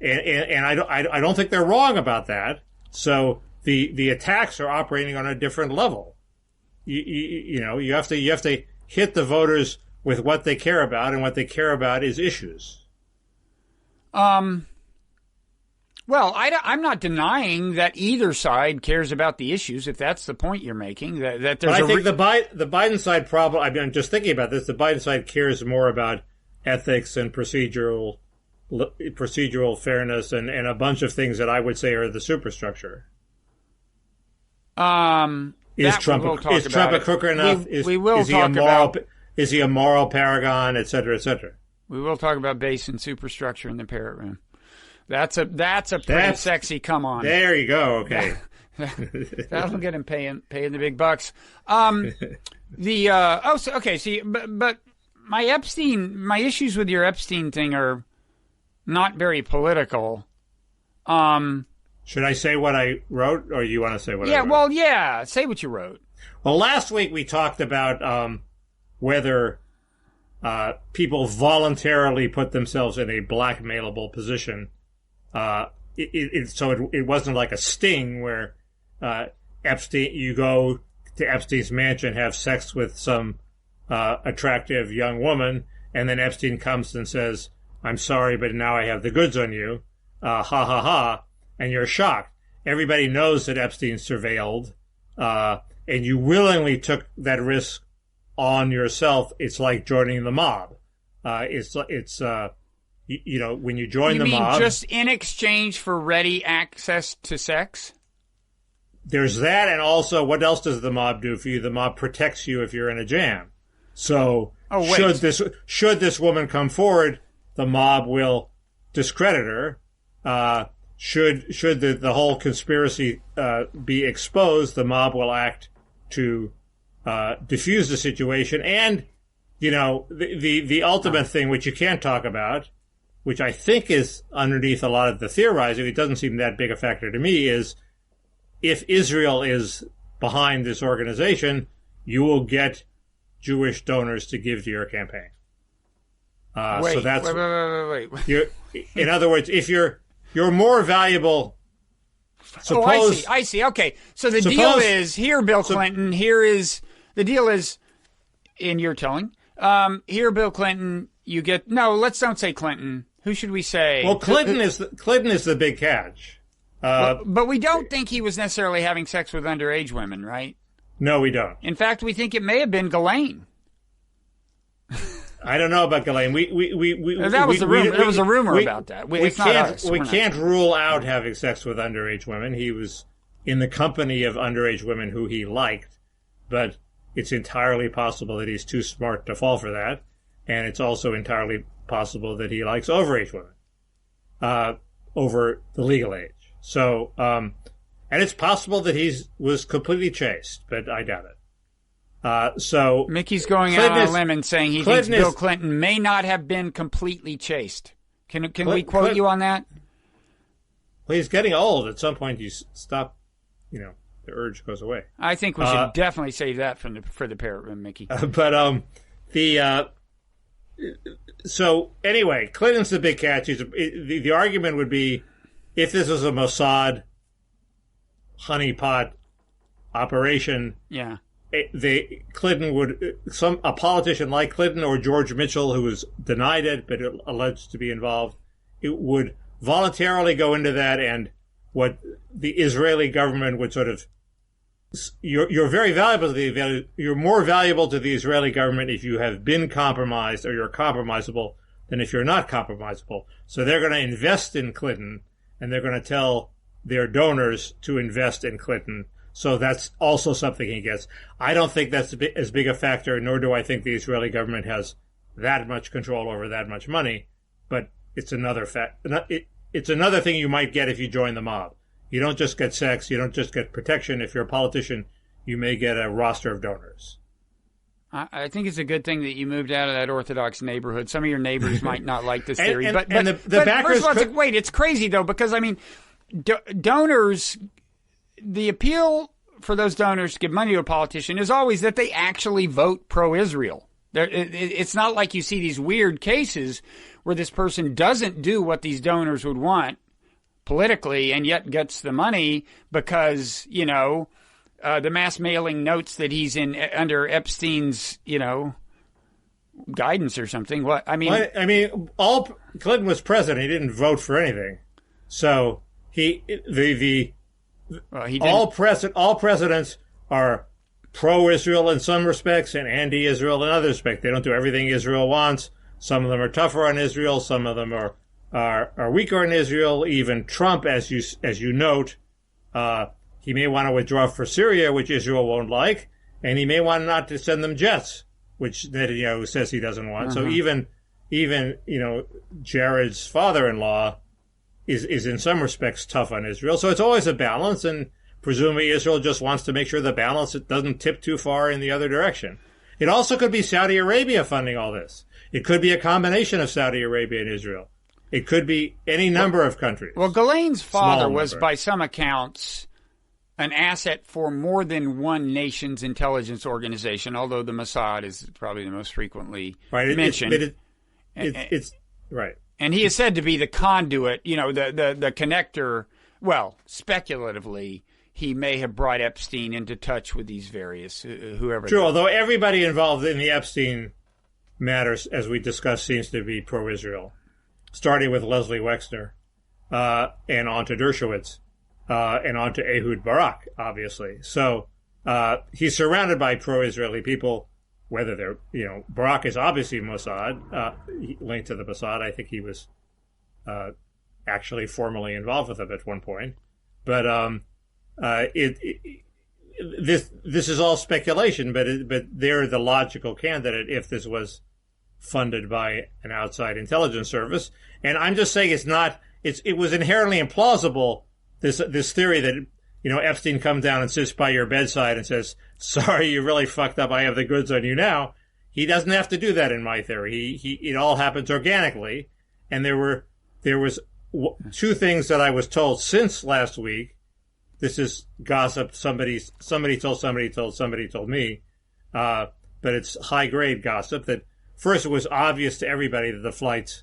And I don't think they're wrong about that. So the attacks are operating on a different level. You have to hit the voters with what they care about, and what they care about is issues. Well, I'm not denying that either side cares about the issues, if that's the point you're making. That there's but I think the Biden side problem. I'm just thinking about this. The Biden side cares more about ethics and procedural fairness and a bunch of things that I would say are the superstructure. Is Trump a crook enough? Is he a moral paragon, et cetera, et cetera? We will talk about base and superstructure in the Parrot Room. That's a pretty sexy come on. There you go. Okay. That'll get him paying the big bucks. See, but my issues with your Epstein thing are not very political. Should I say what I wrote, or you want to say what I wrote? Say what you wrote. Well, last week we talked about whether people voluntarily put themselves in a blackmailable position. So it wasn't like a sting where Epstein, you go to Epstein's mansion, have sex with some attractive young woman, and then Epstein comes and says, "I'm sorry, but now I have the goods on you." Ha ha ha. And you're shocked. Everybody knows that Epstein's surveilled, and you willingly took that risk on yourself. It's like joining the mob. When you join the mob, just in exchange for ready access to sex? There's that, and also, what else does the mob do for you? The mob protects you if you're in a jam. So, should this woman come forward, the mob will discredit her. should the whole conspiracy be exposed, the mob will act to diffuse the situation. And, the ultimate thing, which you can't talk about, which I think is underneath a lot of the theorizing, it doesn't seem that big a factor to me, is if Israel is behind this organization, you will get Jewish donors to give to your campaign. Wait. In other words, if you're more valuable. Suppose, I see. Okay, so the deal is here, Bill Clinton. The deal is, in your telling, here, Bill Clinton. You get let's don't say Clinton. Who should we say? Well, Clinton is the big catch. But we don't think he was necessarily having sex with underage women, right? No, we don't. In fact, we think it may have been Ghislaine. I don't know about Ghislaine. There was a rumor about that. We can't rule out having sex with underage women. He was in the company of underage women who he liked, but it's entirely possible that he's too smart to fall for that, and it's also entirely possible that he likes overage women over the legal age. So, and it's possible that was completely chaste, but I doubt it. So Mickey's going out on a limb and saying he thinks Bill Clinton may not have been completely chaste. Can we quote you on that? Well, he's getting old. At some point, you stop. The urge goes away. I think we should definitely save that for the parrot room, Mickey. So anyway, Clinton's the big catch. The argument would be, if this was a Mossad honeypot operation, yeah. Clinton would, a politician like Clinton or George Mitchell, who was denied it but alleged to be involved, it would voluntarily go into that, and what the Israeli government would sort of, you're very valuable you're more valuable to the Israeli government if you have been compromised or you're compromisable than if you're not compromisable. So they're going to invest in Clinton, and they're going to tell their donors to invest in Clinton. So that's also something he gets. I don't think that's as big a factor, nor do I think the Israeli government has that much control over that much money. But it's another it's another thing you might get if you join the mob. You don't just get sex. You don't just get protection. If you're a politician, you may get a roster of donors. I think it's a good thing that you moved out of that Orthodox neighborhood. Some of your neighbors might not like this theory. But backers... Wait, it's crazy, though, because, donors... The appeal for those donors to give money to a politician is always that they actually vote pro-Israel. It's not like you see these weird cases where this person doesn't do what these donors would want politically and yet gets the money because, the mass mailing notes that he's under Epstein's, guidance or something. All Clinton was president. He didn't vote for anything. So all presidents are pro-Israel in some respects and anti-Israel in other respects. They don't do everything Israel wants. Some of them are tougher on Israel. Some of them are weaker on Israel. Even Trump, as you note, he may want to withdraw for Syria, which Israel won't like, and he may want not to send them jets, which Netanyahu says he doesn't want. Uh-huh. So even Jared's father-in-law is in some respects tough on Israel. So it's always a balance, and presumably Israel just wants to make sure the balance doesn't tip too far in the other direction. It also could be Saudi Arabia funding all this. It could be a combination of Saudi Arabia and Israel. It could be any number of countries. Well, Ghislaine's father was, by some accounts, an asset for more than one nation's intelligence organization, although the Mossad is probably the most frequently mentioned. It's right. And he is said to be the conduit, the connector. Well, speculatively, he may have brought Epstein into touch with these various, whoever. True, although everybody involved in the Epstein matters, as we discussed, seems to be pro-Israel, starting with Leslie Wexner and on to Dershowitz and on to Ehud Barak, obviously. So he's surrounded by pro-Israeli people. Whether they're, Barak is obviously Mossad, linked to the Mossad. I think he was actually formally involved with them at one point. But this is all speculation. But they're the logical candidate if this was funded by an outside intelligence service. And I'm just saying it's not it was inherently implausible. This theory that Epstein comes down and sits by your bedside and says, "Sorry, you really fucked up. I have the goods on you now." He doesn't have to do that in my theory. It all happens organically, and there was two things that I was told since last week. This is gossip. Somebody told me, but it's high grade gossip. That first, it was obvious to everybody that the flights,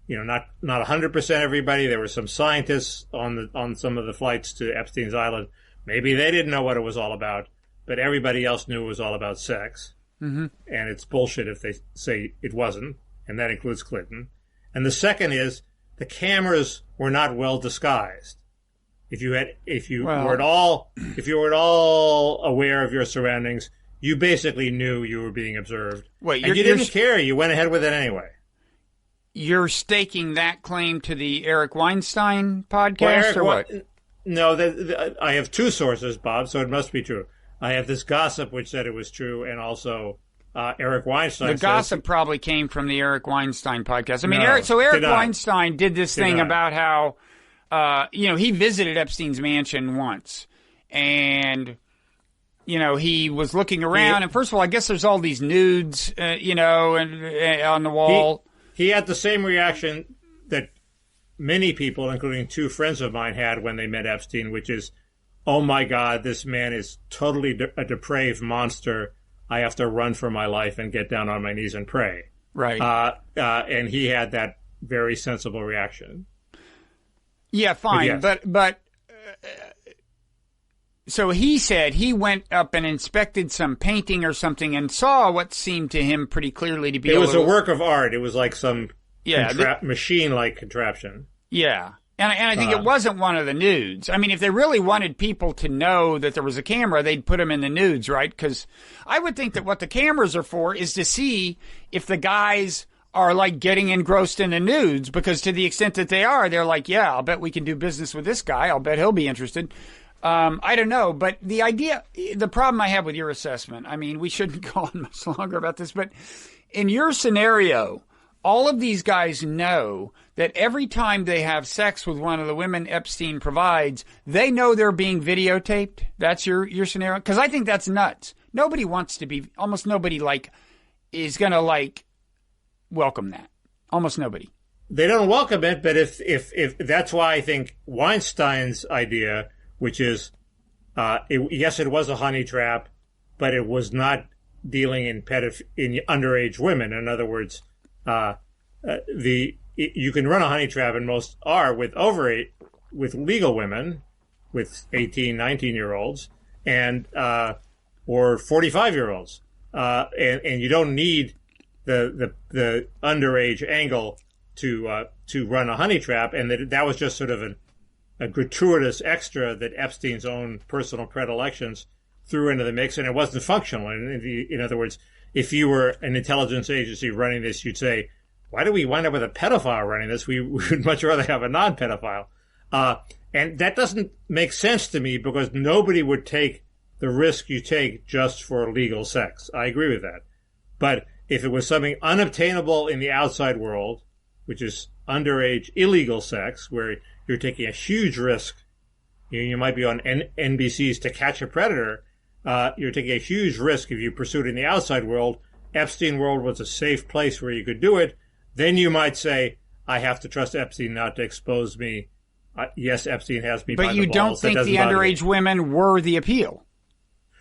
not 100% everybody. There were some scientists on some of the flights to Epstein's Island. Maybe they didn't know what it was all about, but everybody else knew it was all about sex. Mm-hmm. And it's bullshit if they say it wasn't, and that includes Clinton. And the second is the cameras were not well disguised. If you were at all aware of your surroundings, you basically knew you were being observed. Wait, and you didn't care. You went ahead with it anyway. You're staking that claim to the Eric Weinstein podcast, or what? No, I have two sources, Bob, so it must be true. I have this gossip which said it was true, and also Eric Weinstein. The gossip probably came from the Eric Weinstein podcast. I mean, Eric Weinstein did this thing about how, he visited Epstein's mansion once, and he was looking around, and first of all, I guess there's all these nudes, and on the wall. He had the same reaction that many people, including two friends of mine, had when they met Epstein, which is, "Oh my God, this man is totally a depraved monster. I have to run for my life and get down on my knees and pray." Right. And he had that very sensible reaction. Yeah, fine. But so he said he went up and inspected some painting or something and saw what seemed to him pretty clearly to be It was a work of art. It was like some machine-like contraption. Yeah. And I think it wasn't one of the nudes. I mean, if they really wanted people to know that there was a camera, they'd put them in the nudes, right? Because I would think that what the cameras are for is to see if the guys are like getting engrossed in the nudes, because to the extent that they are, they're like, yeah, I'll bet we can do business with this guy. I'll bet he'll be interested. I don't know. But the problem I have with your assessment, I mean, we shouldn't go on much longer about this, but in your scenario, all of these guys know that every time they have sex with one of the women Epstein provides, they know they're being videotaped. That's your scenario? Because I think that's nuts. Nobody wants to be, almost nobody is going to welcome that. Almost nobody. They don't welcome it, but if that's why I think Weinstein's idea, which is, yes, it was a honey trap, but it was not dealing in underage women. In other words, you can run a honey trap, and most are with legal women, with 18, 19-year-olds, and or 45-year-olds, and you don't need the underage angle to run a honey trap, and that was just sort of a gratuitous extra that Epstein's own personal predilections threw into the mix, and it wasn't functional. In other words, if you were an intelligence agency running this, you'd say, why do we wind up with a pedophile running this? We would much rather have a non-pedophile. And that doesn't make sense to me, because nobody would take the risk you take just for legal sex. I agree with that. But if it was something unobtainable in the outside world, which is underage illegal sex, where you're taking a huge risk, you might be on NBC's To Catch a Predator, you're taking a huge risk if you pursue it in the outside world. Epstein world was a safe place where you could do it. Then you might say, I have to trust Epstein not to expose me. Yes, Epstein has me by the balls. But you don't think the underage women were the appeal?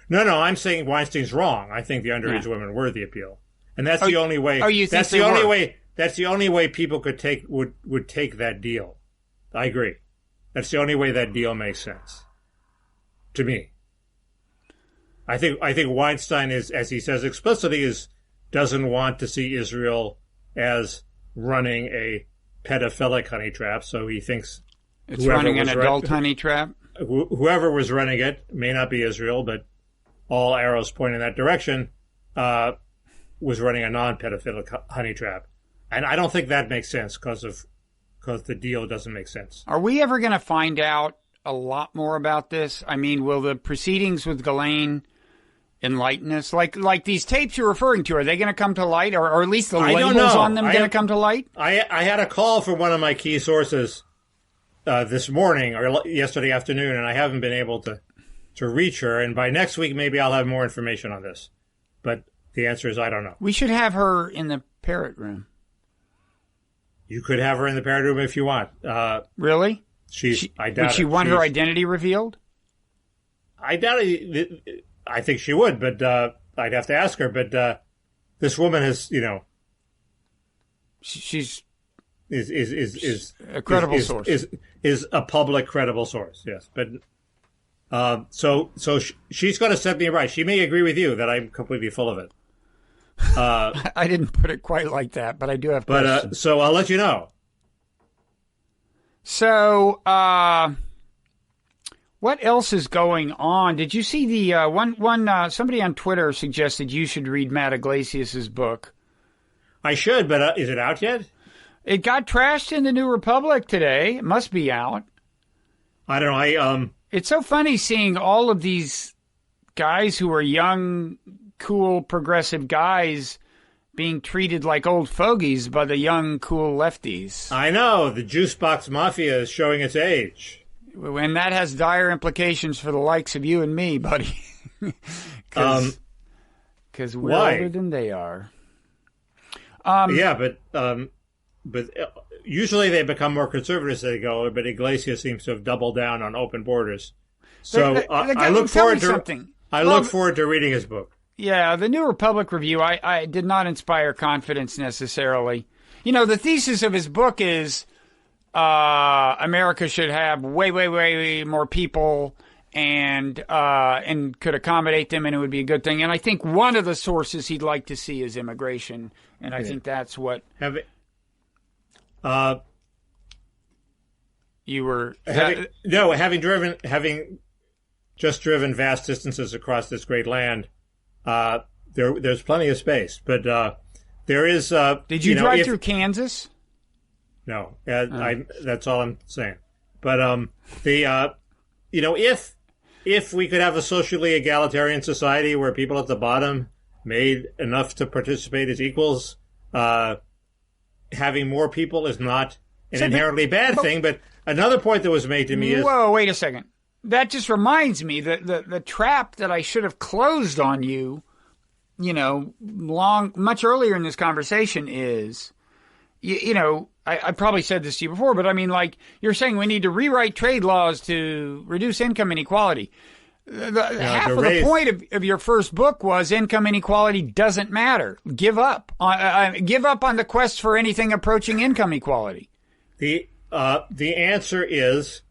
No, I'm saying Weinstein's wrong. I think the underage women were the appeal. And that's the only way. Oh, you think that's the only way. That's the only way people would take that deal. I agree. That's the only way that deal makes sense to me. I think Weinstein is, as he says explicitly, doesn't want to see Israel as running a pedophilic honey trap. So he thinks it's running an adult honey trap. Whoever was running it, may not be Israel, but all arrows point in that direction, was running a non-pedophilic honey trap. And I don't think that makes sense because the deal doesn't make sense. Are we ever going to find out a lot more about this? I mean, will the proceedings with Ghislaine enlighten us? Like these tapes you're referring to, are they going to come to light, or at least the labels on them going to come to light? I had a call from one of my key sources this morning or yesterday afternoon, and I haven't been able to reach her. And by next week, maybe I'll have more information on this. But the answer is I don't know. We should have her in the parrot room. You could have her in the parrot room if you want. Really? I doubt would she want her identity revealed? I doubt it. I think she would, but I'd have to ask her. But this woman has, she's is a credible source. Is a public credible source. Yes, but so she's going to set me right. She may agree with you that I'm completely full of it. I didn't put it quite like that, but I do have questions. But so I'll let you know. So, what else is going on? Did you see the one? Somebody on Twitter suggested you should read Matt Yglesias' book. I should, but is it out yet? It got trashed in the New Republic today. It must be out. I don't know. It's so funny seeing all of these guys who are young, cool, progressive guys being treated like old fogies by the young, cool lefties. I know. The juice box mafia is showing its age. And that has dire implications for the likes of you and me, buddy. Because we're older than they are. Yeah, but usually they become more conservative as they go, but Yglesias seems to have doubled down on open borders. So I look forward to reading his book. Yeah, the New Republic review, I did not inspire confidence necessarily. The thesis of his book is America should have way, way, way more people and could accommodate them, and it would be a good thing. And I think one of the sources he'd like to see is immigration, and I think that's what you were. Having just driven vast distances across this great land. There's plenty of space, but there is. Did you drive through Kansas? No, that's all I'm saying. But if we could have a socially egalitarian society where people at the bottom made enough to participate as equals, having more people is not an inherently bad thing. But another point that was made to me is, whoa, wait a second. That just reminds me that the trap that I should have closed on you, much earlier in this conversation is, I probably said this to you before, but I mean, like, you're saying we need to rewrite trade laws to reduce income inequality. Half of the point of your first book was income inequality doesn't matter. Give up. Give up on the quest for anything approaching income equality. The answer is,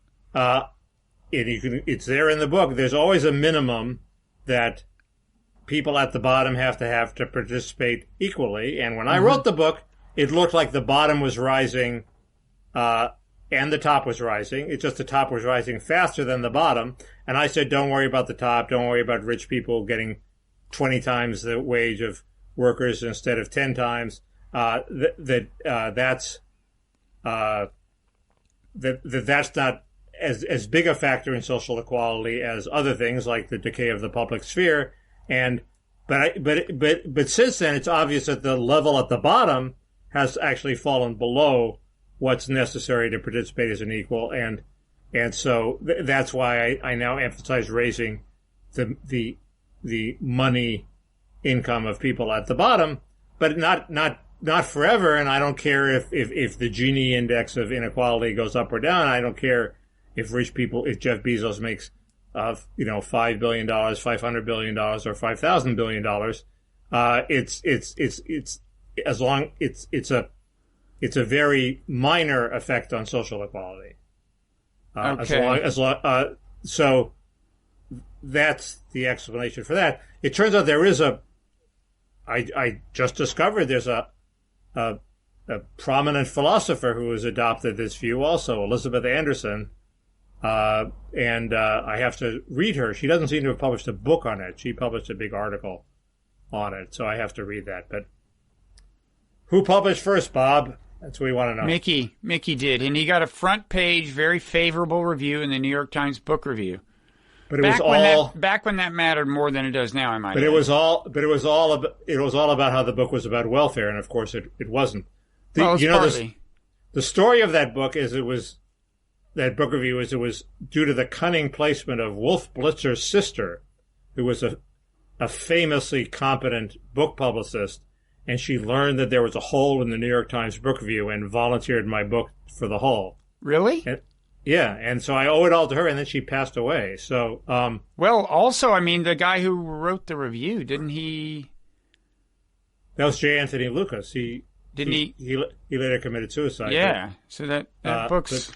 it's there in the book. There's always a minimum that people at the bottom have to participate equally. And when I wrote the book, it looked like the bottom was rising and the top was rising. It's just the top was rising faster than the bottom. And I said, don't worry about the top. Don't worry about rich people getting 20 times the wage of workers instead of 10 times. That's not as big a factor in social equality as other things like the decay of the public sphere. But since then, it's obvious that the level at the bottom has actually fallen below what's necessary to participate as an equal, and so that's why I now emphasize raising the money income of people at the bottom, but not forever. And I don't care if the Gini index of inequality goes up or down. I don't care if Jeff Bezos makes $5 billion, $500 billion, or $5,000 billion. It's as long it's a very minor effect on social equality. Okay. So that's the explanation for that. It turns out there is I just discovered there's a prominent philosopher who has adopted this view also, Elizabeth Anderson. And I have to read her. She doesn't seem to have published a book on it. She published a big article on it, so I have to read that. But who published first, Bob? That's what we want to know. Mickey did, and he got a front page, very favorable review in the New York Times Book Review. But it was all back when that mattered more than it does now. I might. But it was all about how the book was about welfare, and of course it wasn't. The story of that book is it was due to the cunning placement of Wolf Blitzer's sister, who was a famously competent book publicist, and she learned that there was a hole in the New York Times book review and volunteered my book for the hole. Really? Yeah, and so I owe it all to her, and then she passed away. So, well, also, I mean, the guy who wrote the review, didn't he? That was J. Anthony Lucas. He later committed suicide. Yeah, so that book's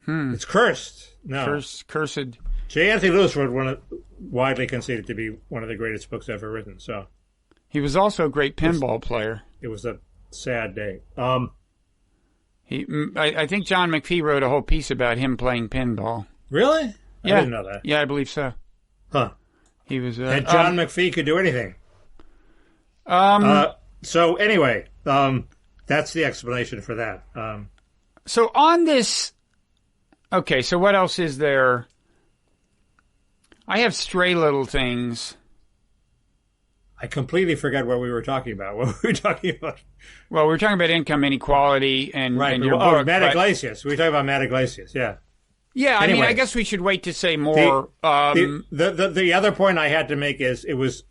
it's cursed. No, cursed. J. Anthony Lucas wrote widely considered to be one of the greatest books ever written. So he was also a great pinball player. It was a sad day. I think John McPhee wrote a whole piece about him playing pinball. Really? Yeah. I didn't know that. Yeah, I believe so. Huh. He was. And John McPhee could do anything. So anyway, that's the explanation for that. So on this, okay. So what else is there? I have stray little things. I completely forgot what we were talking about. What were we talking about? Well, we were talking about income inequality and your book. book. Matt Yglesias. We were talking about Matt Yglesias, yeah. Yeah, anyway, I mean, I guess we should wait to say more. The other point I had to make is it was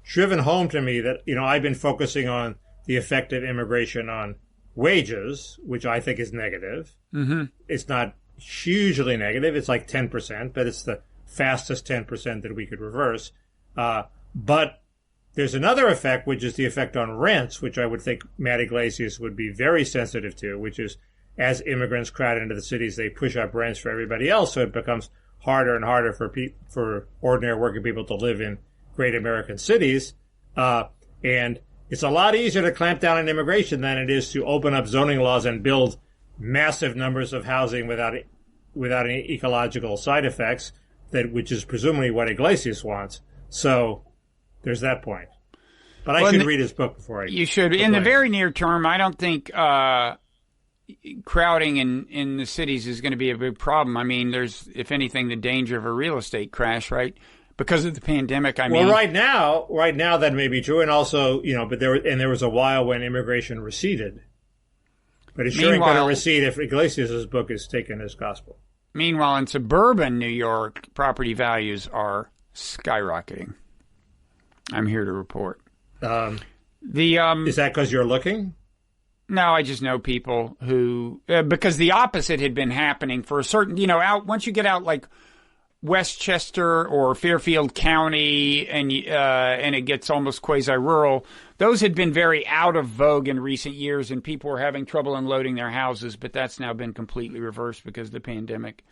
driven home to me that, I've been focusing on the effect of immigration on wages, which I think is negative. Mm-hmm. It's not hugely negative. It's like 10%, but it's the fastest 10% that we could reverse. But there's another effect, which is the effect on rents, which I would think Matt Yglesias would be very sensitive to, which is as immigrants crowd into the cities, they push up rents for everybody else, so it becomes harder and harder for ordinary working people to live in great American cities. And it's a lot easier to clamp down on immigration than it is to open up zoning laws and build massive numbers of housing without any ecological side effects, which is presumably what Yglesias wants. So there's that point. But I should read his book before You should. In the very near term, I don't think crowding in the cities is going to be a big problem. I mean, there's, if anything, the danger of a real estate crash, right? Because of the pandemic, I mean. Well, right now that may be true. And also, but there was a while when immigration receded. But it sure ain't going to recede if Yglesias' book is taken as gospel. Meanwhile, in suburban New York, property values are skyrocketing. I'm here to report. Is that because you're looking? No, I just know people who, because the opposite had been happening for a certain, once you get out like Westchester or Fairfield County and it gets almost quasi-rural, those had been very out of vogue in recent years and people were having trouble unloading their houses, but that's now been completely reversed because of the pandemic.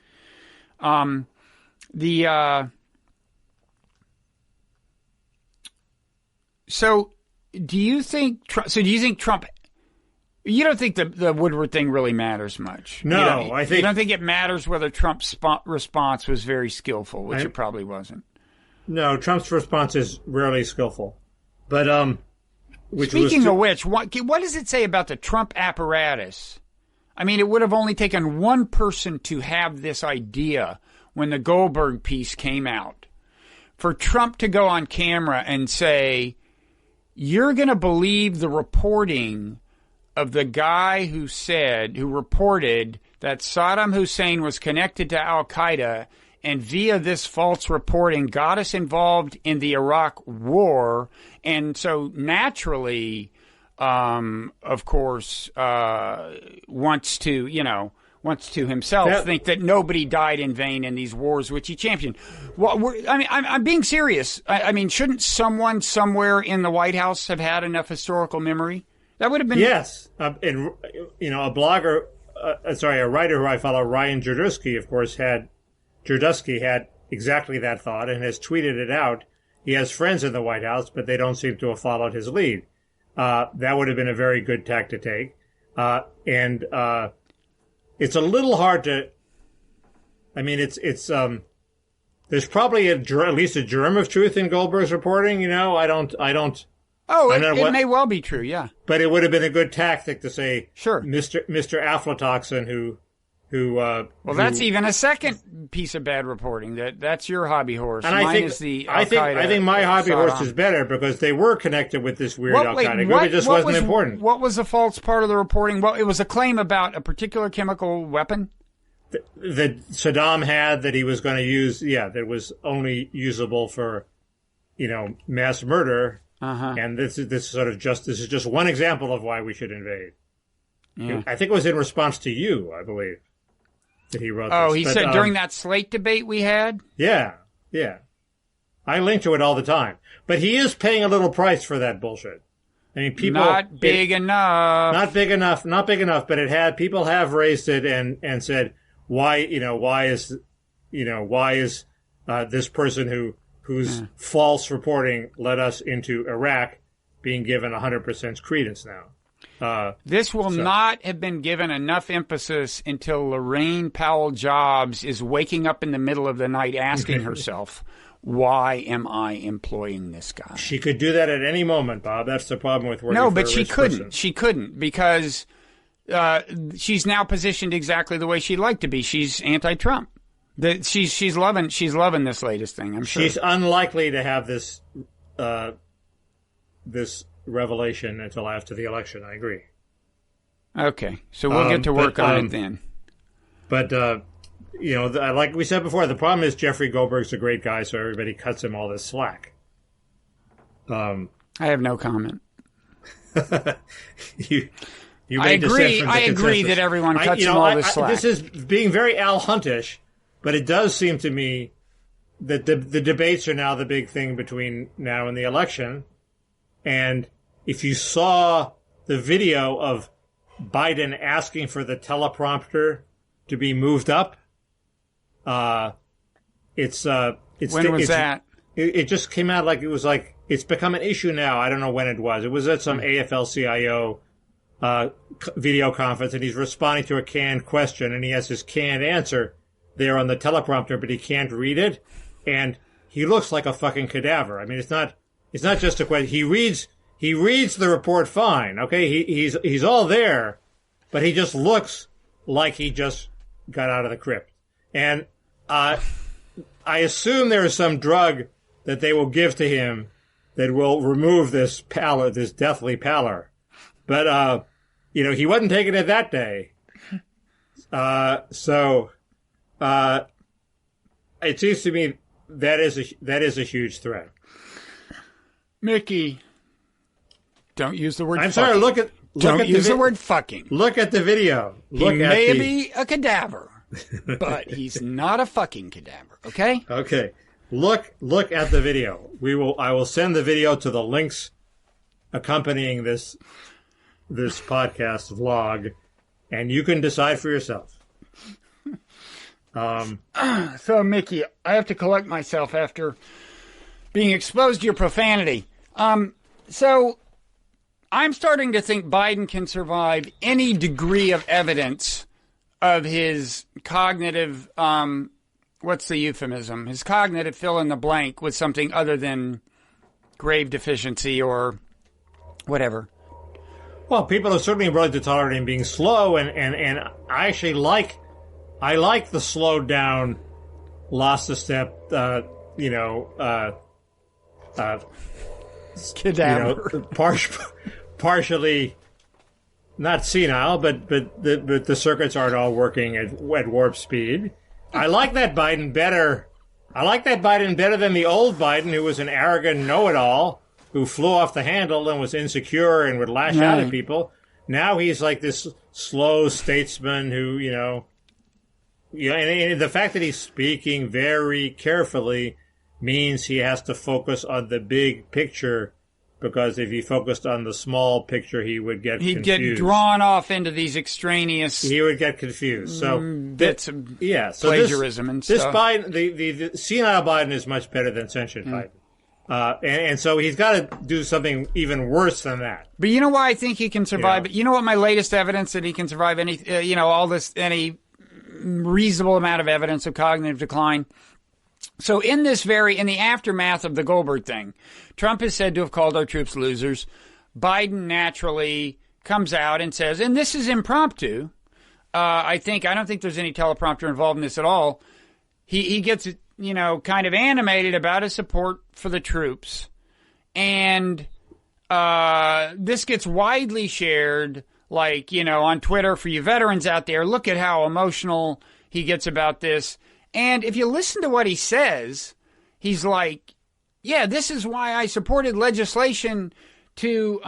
So do you think Trump, you don't think the Woodward thing really matters much? No, you don't think it matters whether Trump's response was very skillful, which it probably wasn't. No, Trump's response is rarely skillful. But, speaking of which, what does it say about the Trump apparatus? I mean, it would have only taken one person to have this idea when the Goldberg piece came out. For Trump to go on camera and say, you're going to believe the reporting of the guy who reported that Saddam Hussein was connected to Al-Qaeda and via this false reporting got us involved in the Iraq war. And so naturally, of course, wants to himself think that nobody died in vain in these wars which he championed. Well, I'm being serious. I mean, shouldn't someone somewhere in the White House have had enough historical memory? That would have been a writer who I follow, Ryan Jerdusky, of course, had exactly that thought and has tweeted it out. He has friends in the White House, but they don't seem to have followed his lead. That would have been a very good tack to take. And it's a little hard to. I mean, there's probably at least a germ of truth in Goldberg's reporting. I don't. Oh, it may well be true, yeah. But it would have been a good tactic to say, sure, Mr. Aflatoxin, who that's even a second piece of bad reporting. That's your hobby horse. And Mine is the Al Qaeda. I think my hobby horse is better because they were connected with this weird Al Qaeda group. It just wasn't important. What was the false part of the reporting? Well, it was a claim about a particular chemical weapon that Saddam had that he was going to use. Yeah, that was only usable for, mass murder. And this is just one example of why we should invade. Yeah. I think it was in response to you, I believe, that he wrote this. Oh, he said during that slate debate we had? Yeah. I link to it all the time. But he is paying a little price for that bullshit. I mean, people... Not big enough. Not big enough, but people have raised it and said, why is this person whose false reporting led us into Iraq being given 100% credence now? This will not have been given enough emphasis until Lorraine Powell Jobs is waking up in the middle of the night asking herself, why am I employing this guy? She could do that at any moment, Bob. That's the problem with working No, for but a she rich couldn't. person. She couldn't because she's now positioned exactly the way she'd like to be. She's anti-Trump. She's loving this latest thing, I'm sure. She's unlikely to have this revelation until after the election. I agree. Okay, so we'll get to work on it then. But like we said before, the problem is Jeffrey Goldberg's a great guy, so everybody cuts him all this slack. I have no comment. you I agree that everyone cuts him all this slack. This is being very Al Huntish, but it does seem to me that the debates are now the big thing between now and the election. And if you saw the video of Biden asking for the teleprompter to be moved up, when was that? It just came out it's become an issue now. I don't know when it was. It was at some AFL-CIO video conference, and he's responding to a canned question, and he has his canned answer there on the teleprompter, but he can't read it, and he looks like a fucking cadaver. I mean, it's not just a question. He reads the report fine. Okay, he's all there, but he just looks like he just got out of the crypt. And I assume there is some drug that they will give to him that will remove this pallor, this deathly pallor. But he wasn't taking it that day. So it seems to me that is a huge threat. Mickey, don't use the word fucking. I'm sorry, don't use the word fucking. Look at the video. He may be a cadaver, but he's not a fucking cadaver, okay? Okay. Look at the video. I will send the video to the links accompanying this podcast vlog, and you can decide for yourself. So, Mickey, I have to collect myself after being exposed to your profanity. So I'm starting to think Biden can survive any degree of evidence of his cognitive, what's the euphemism? His cognitive fill in the blank with something other than grave deficiency or whatever. Well, people are certainly willing to tolerate him being slow, and I actually like the slowed down, lost a step, Cadaver. Partially not senile, but the circuits aren't all working at warp speed. I like that Biden better. I like that Biden better than the old Biden, who was an arrogant know-it-all, who flew off the handle and was insecure and would lash out at people. Now he's like this slow statesman who, and the fact that he's speaking very carefully means he has to focus on the big picture, because if he focused on the small picture, he would get confused. He'd get drawn off into these extraneous... He would get confused. So bits of plagiarism and stuff. This Biden, the senile Biden is much better than sentient Biden. And so he's got to do something even worse than that. But you know why I think he can survive? You know what my latest evidence that he can survive any reasonable amount of evidence of cognitive decline? So in the aftermath of the Goldberg thing, Trump is said to have called our troops losers. Biden naturally comes out and says, and this is impromptu, I don't think there's any teleprompter involved in this at all. He gets, kind of animated about his support for the troops. And this gets widely shared, on Twitter for you veterans out there. Look at how emotional he gets about this. And if you listen to what he says, he's like, yeah, this is why I supported legislation to,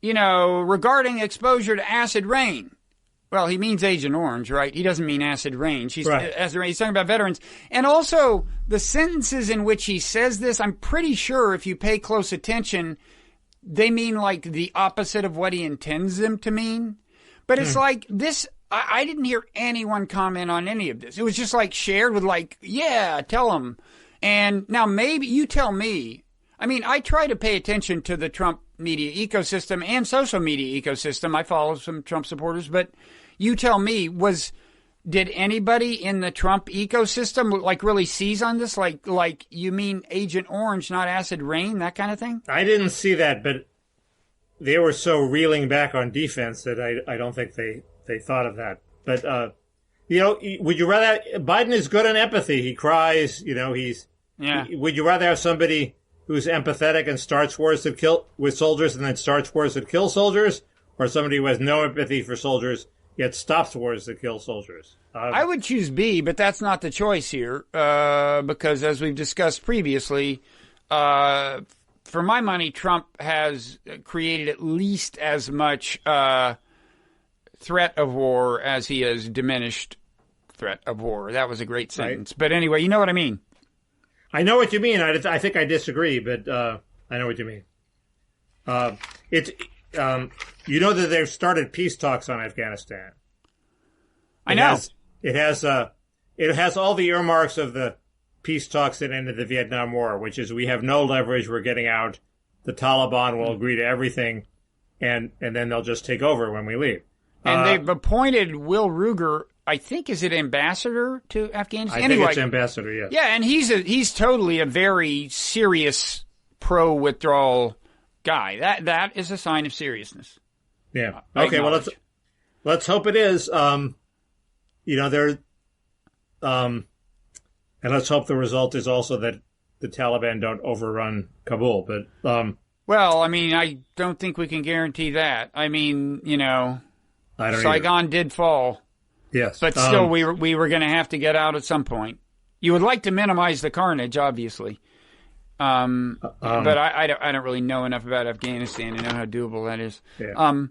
regarding exposure to acid rain. Well, he means Agent Orange, right? He doesn't mean acid rain. Right. He's talking about veterans. And also, the sentences in which he says this, I'm pretty sure if you pay close attention, they mean like the opposite of what he intends them to mean. But it's like this, I didn't hear anyone comment on any of this. It was just like shared with yeah, tell him. And now maybe you tell me. I mean, I try to pay attention to the Trump media ecosystem and social media ecosystem. I follow some Trump supporters, but you tell me, did anybody in the Trump ecosystem really seize on this? Like you mean Agent Orange, not acid rain, that kind of thing? I didn't see that, but they were so reeling back on defense that I don't think they thought of that. But, would you rather, Biden is good on empathy. He cries, would you rather have somebody who's empathetic and starts wars that kill with soldiers and then starts wars that kill soldiers, or somebody who has no empathy for soldiers yet stops wars that kill soldiers? I would choose B, but that's not the choice here, because as we've discussed previously, for my money, Trump has created at least as much threat of war as he has diminished threat of war. That was a great sentence. Right. But anyway, you know what I mean. I know what you mean. I think I disagree, but I know what you mean. That they've started peace talks on Afghanistan. I know. It has all the earmarks of the peace talks that ended the Vietnam War, which is we have no leverage, we're getting out, the Taliban will agree to everything, and then they'll just take over when we leave. And they've appointed Will Ruger, I think, is it ambassador to Afghanistan? I think it's ambassador, yes. Yeah, and he's totally a very serious pro-withdrawal guy. That is a sign of seriousness. Yeah. Okay, well, let's hope it is. And let's hope the result is also that the Taliban don't overrun Kabul. But well, I mean, I don't think we can guarantee that. I mean, Saigon did fall. Yes, but still, we were going to have to get out at some point. You would like to minimize the carnage, obviously. But I don't really know enough about Afghanistan to know how doable that is. Yeah.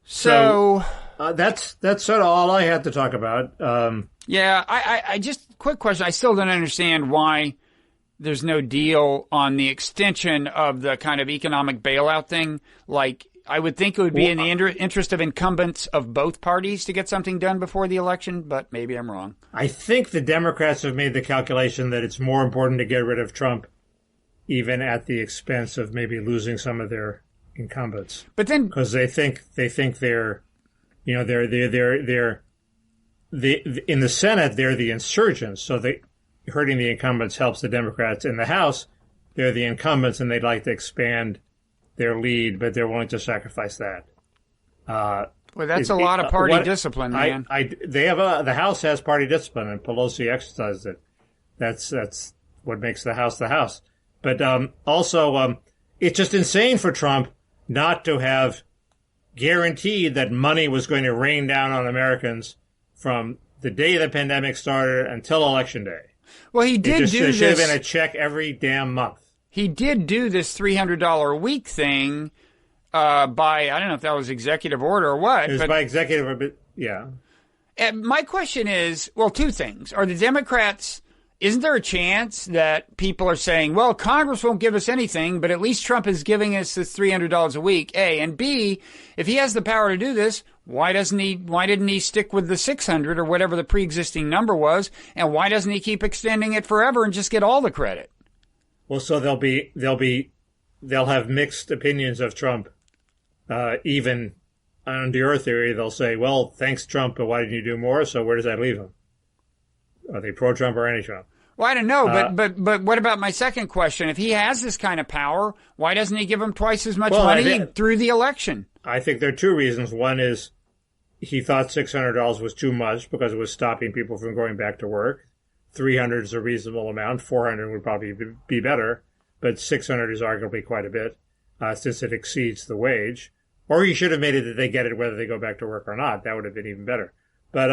So that's sort of all I had to talk about. Yeah, I just quick question. I still don't understand why there's no deal on the extension of the kind of economic bailout thing. Like, I would think it would be in the interest of incumbents of both parties to get something done before the election, but maybe I'm wrong. I think the Democrats have made the calculation that it's more important to get rid of Trump, even at the expense of maybe losing some of their incumbents. But then, because they think they're in the Senate they're the insurgents, so hurting the incumbents helps the Democrats. In the House, they're the incumbents, and they'd like to expand their lead, but they're willing to sacrifice that. Well, that's a lot of party discipline, man. The House has party discipline, and Pelosi exercises it. That's what makes the House the House. But also, it's just insane for Trump not to have guaranteed that money was going to rain down on Americans from the day the pandemic started until Election Day. Well, he did do this. There should have been a check every damn month. He did do this $300 a week thing by, I don't know if that was executive order or what. It was by executive order, yeah. My question is, well, two things. Are the Democrats, isn't there a chance that people are saying, well, Congress won't give us anything, but at least Trump is giving us this $300 a week, A. And B, if he has the power to do this, why didn't he stick with the 600 or whatever the pre-existing number was? And why doesn't he keep extending it forever and just get all the credit? Well, so they'll have mixed opinions of Trump. Even under your theory, they'll say, well, thanks, Trump, but why didn't you do more? So where does that leave them? Are they pro-Trump or anti-Trump? Well, I don't know, but what about my second question? If he has this kind of power, why doesn't he give him twice as much money through the election? I think there are two reasons. One is he thought $600 was too much because it was stopping people from going back to work. $300 is a reasonable amount. $400 would probably be better, but $600 is arguably quite a bit since it exceeds the wage. Or he should have made it that they get it whether they go back to work or not. That would have been even better. But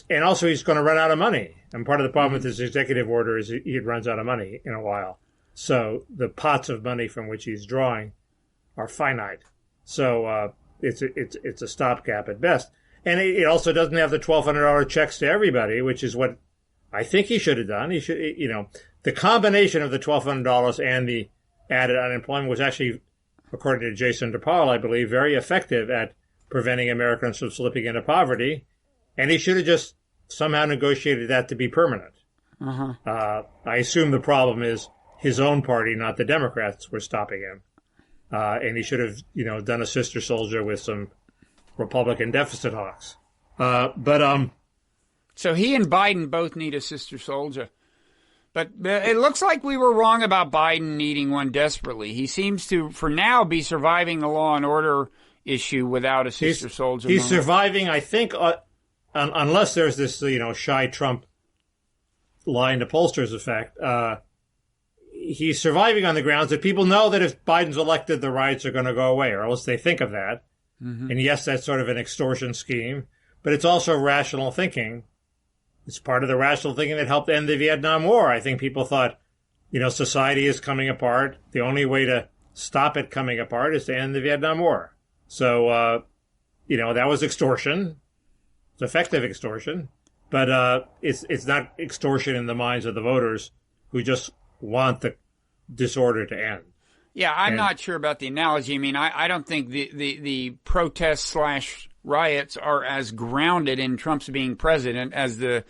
and also he's going to run out of money. And part of the problem with this executive order is he runs out of money in a while. So the pots of money from which he's drawing are finite. So it's a stopgap at best. And it also doesn't have the $1,200 checks to everybody, which is what I think he should have done. He should, the combination of the $1,200 and the added unemployment was actually, according to Jason DePaul, I believe, very effective at preventing Americans from slipping into poverty. And he should have just somehow negotiated that to be permanent. I assume the problem is his own party, not the Democrats, were stopping him. And he should have, done a sister soldier with some Republican deficit hawks. So he and Biden both need a sister soldier. But it looks like we were wrong about Biden needing one desperately. He seems to, for now, be surviving the law and order issue without a sister soldier. He's surviving, I think, unless there's this, shy Trump lying to pollsters effect. He's surviving on the grounds that people know that if Biden's elected, the riots are going to go away, or else they think of that. And yes, that's sort of an extortion scheme, but it's also rational thinking. It's part of the rational thinking that helped end the Vietnam War. I think people thought, society is coming apart. The only way to stop it coming apart is to end the Vietnam War. So, that was extortion. It's effective extortion, but it's not extortion in the minds of the voters who just want the disorder to end. Yeah, I'm not sure about the analogy. I mean, I don't think the protests / riots are as grounded in Trump's being president as the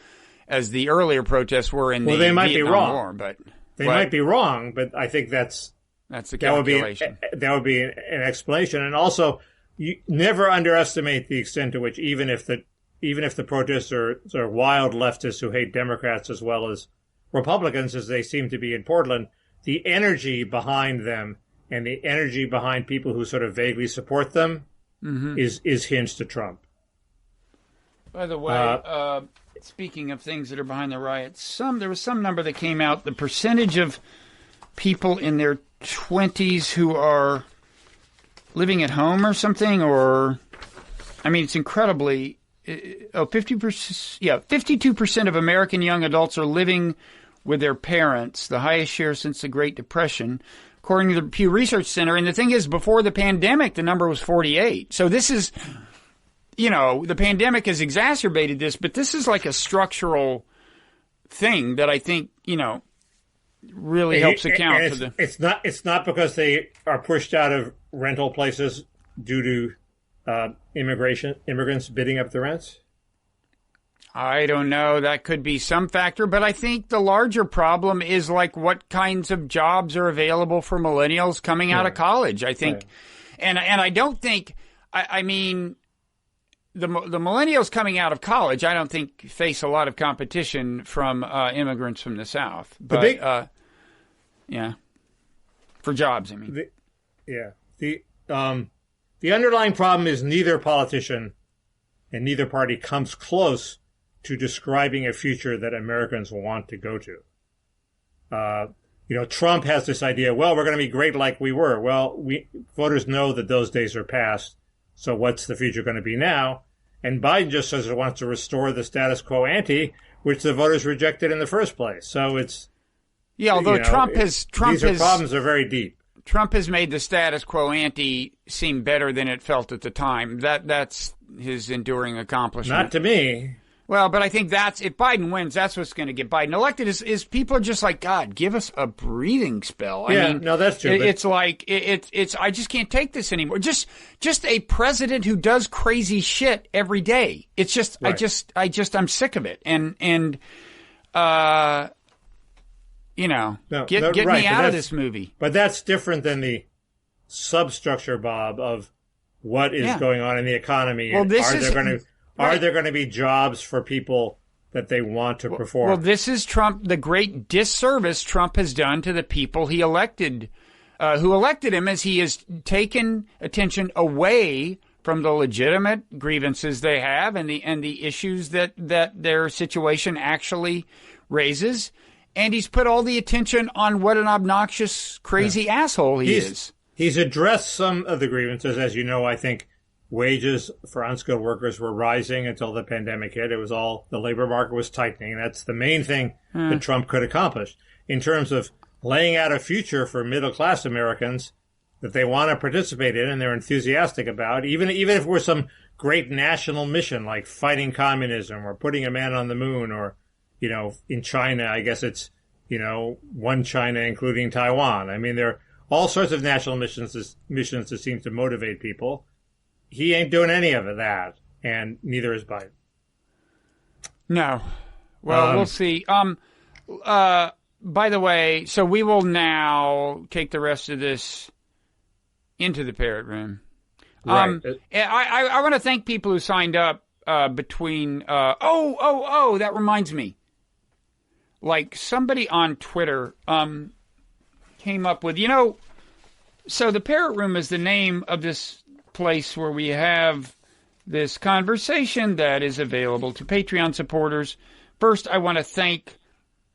earlier protests were in the Vietnam War. But they might be wrong, but I think that's the calculation. That would be an explanation. And also, you never underestimate the extent to which even if the protesters are wild leftists who hate Democrats as well as Republicans, as they seem to be in Portland, the energy behind them and the energy behind people who sort of vaguely support them is hinged to Trump. By the way, speaking of things that are behind the riots, there was some number that came out, the percentage of people in their 20s who are living at home or something, it's incredibly... 50%, 52% of American young adults are living with their parents, the highest share since the Great Depression, according to the Pew Research Center. And the thing is, before the pandemic, the number was 48. So this is, the pandemic has exacerbated this, but this is like a structural thing that I think, really helps account for the... It's not because they are pushed out of rental places due to immigrants bidding up the rents? I don't know. That could be some factor, but I think the larger problem is like what kinds of jobs are available for millennials coming out of college. I think, and I don't think, the millennials coming out of college, I don't think face a lot of competition from immigrants from the South. But for jobs, I mean. The underlying problem is neither politician and neither party comes close to describing a future that Americans want to go to. Trump has this idea, we're going to be great like we were. Well, voters know that those days are past. So what's the future going to be now? And Biden just says it wants to restore the status quo ante, which the voters rejected in the first place. So it's... Yeah, although these problems are very deep. Trump has made the status quo ante seem better than it felt at the time. That's his enduring accomplishment. Not to me. Well, but I think if Biden wins, that's what's going to get Biden elected is people are just like, God, give us a breathing spell. No, that's true. It's like, I just can't take this anymore. Just a president who does crazy shit every day. It's just, right. I'm sick of it. Get me out of this movie. But that's different than the substructure, Bob, of what is going on in the economy. Well, Are there going to be jobs for people that they want to perform? Well, this is Trump, the great disservice Trump has done to the people he elected, who elected him, as he has taken attention away from the legitimate grievances they have and the issues that their situation actually raises. And he's put all the attention on what an obnoxious, crazy asshole he is. He's addressed some of the grievances. As you know, I think wages for unskilled workers were rising until the pandemic hit. It was all, the labor market was tightening. That's the main thing that Trump could accomplish. In terms of laying out a future for middle-class Americans that they want to participate in and they're enthusiastic about, even if it were some great national mission like fighting communism or putting a man on the moon, or, you know, in China, I guess it's, you know, one China including Taiwan. I mean, there are all sorts of national missions that seem to motivate people. He ain't doing any of that, and neither is Biden. No. Well, we'll see. By the way, so we will now take the rest of this into the Parrot Room. Right. I want to thank people who signed up between... that reminds me. Like, somebody on Twitter came up with... You know, so the Parrot Room is the name of this place where we have this conversation that is available to Patreon supporters. First, I want to thank,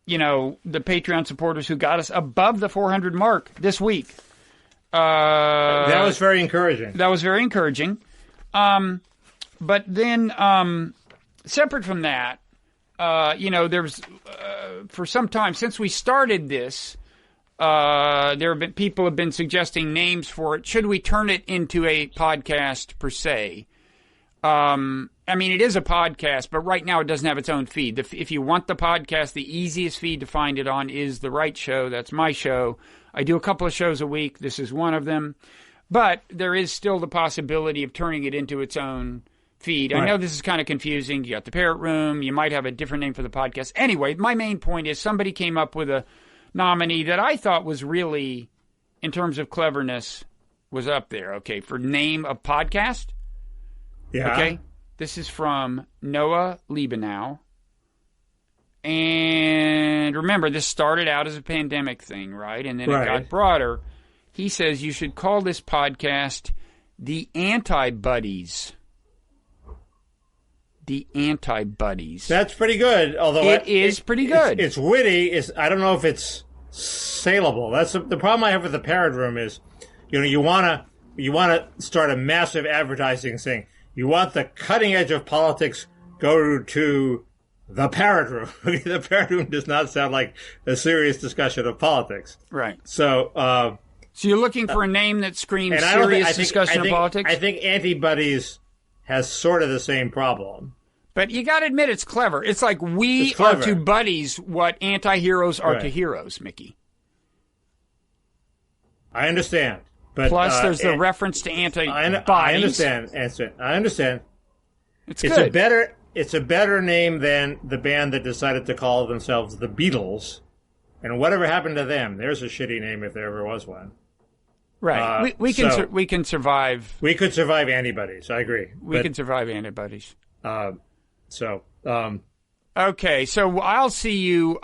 you know, the Patreon supporters who got us above the 400 mark this week. That was very encouraging. That was very encouraging. But then, separate from that, you know, there's for some time since we started this, there have been people have been suggesting names for it. Should we turn it into a podcast per se? I mean, it is a podcast, but right now it doesn't have its own feed. If you want the podcast, the easiest feed to find it on is the Wright Show. That's my show. I do a couple of shows a week. This is one of them. But there is still the possibility of turning it into its own feed. Right. I know this is kind of confusing. You got the Parrot Room. You might have a different name for the podcast. Anyway, my main point is somebody came up with a nominee that I thought was really, in terms of cleverness, was up there. Okay, for name of podcast. Yeah. Okay, this is from Noah Liebenow. And remember, this started out as a pandemic thing, right? And then it got broader. He says you should call this podcast The Anti-Buddies. The Anti-Buddies. That's pretty good, although it is pretty good. It's witty. I don't know if it's saleable. That's the problem I have with the Parrot Room is, you know, you want to start a massive advertising thing. You want the cutting edge of politics go to the Parrot Room. The Parrot Room does not sound like a serious discussion of politics. Right. So you're looking for a name that screams serious discussion of politics? I think Antibodies has sort of the same problem. But you got to admit it's clever. It's like we are to buddies what anti-heroes are to heroes, Mickey. I understand. But, plus, there's the reference to anti-bodies. I understand. It's good. It's a better name than the band that decided to call themselves the Beatles. And whatever happened to them? There's a shitty name if there ever was one. Right. We can survive. We could survive Antibodies. I agree. We can survive Antibodies. Okay. So I'll see you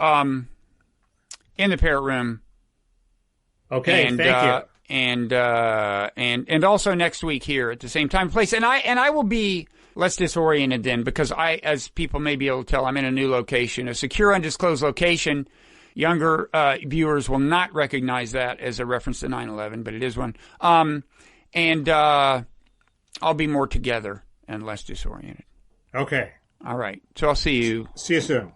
in the Parrot Room. Okay. Thank you. And also next week here at the same time and place. And I will be less disoriented then because as people may be able to tell, I'm in a new location, a secure undisclosed location. Younger viewers will not recognize that as a reference to 9/11, but it is one. And I'll be more together and less disoriented. Okay. All right. So I'll see you. See you soon.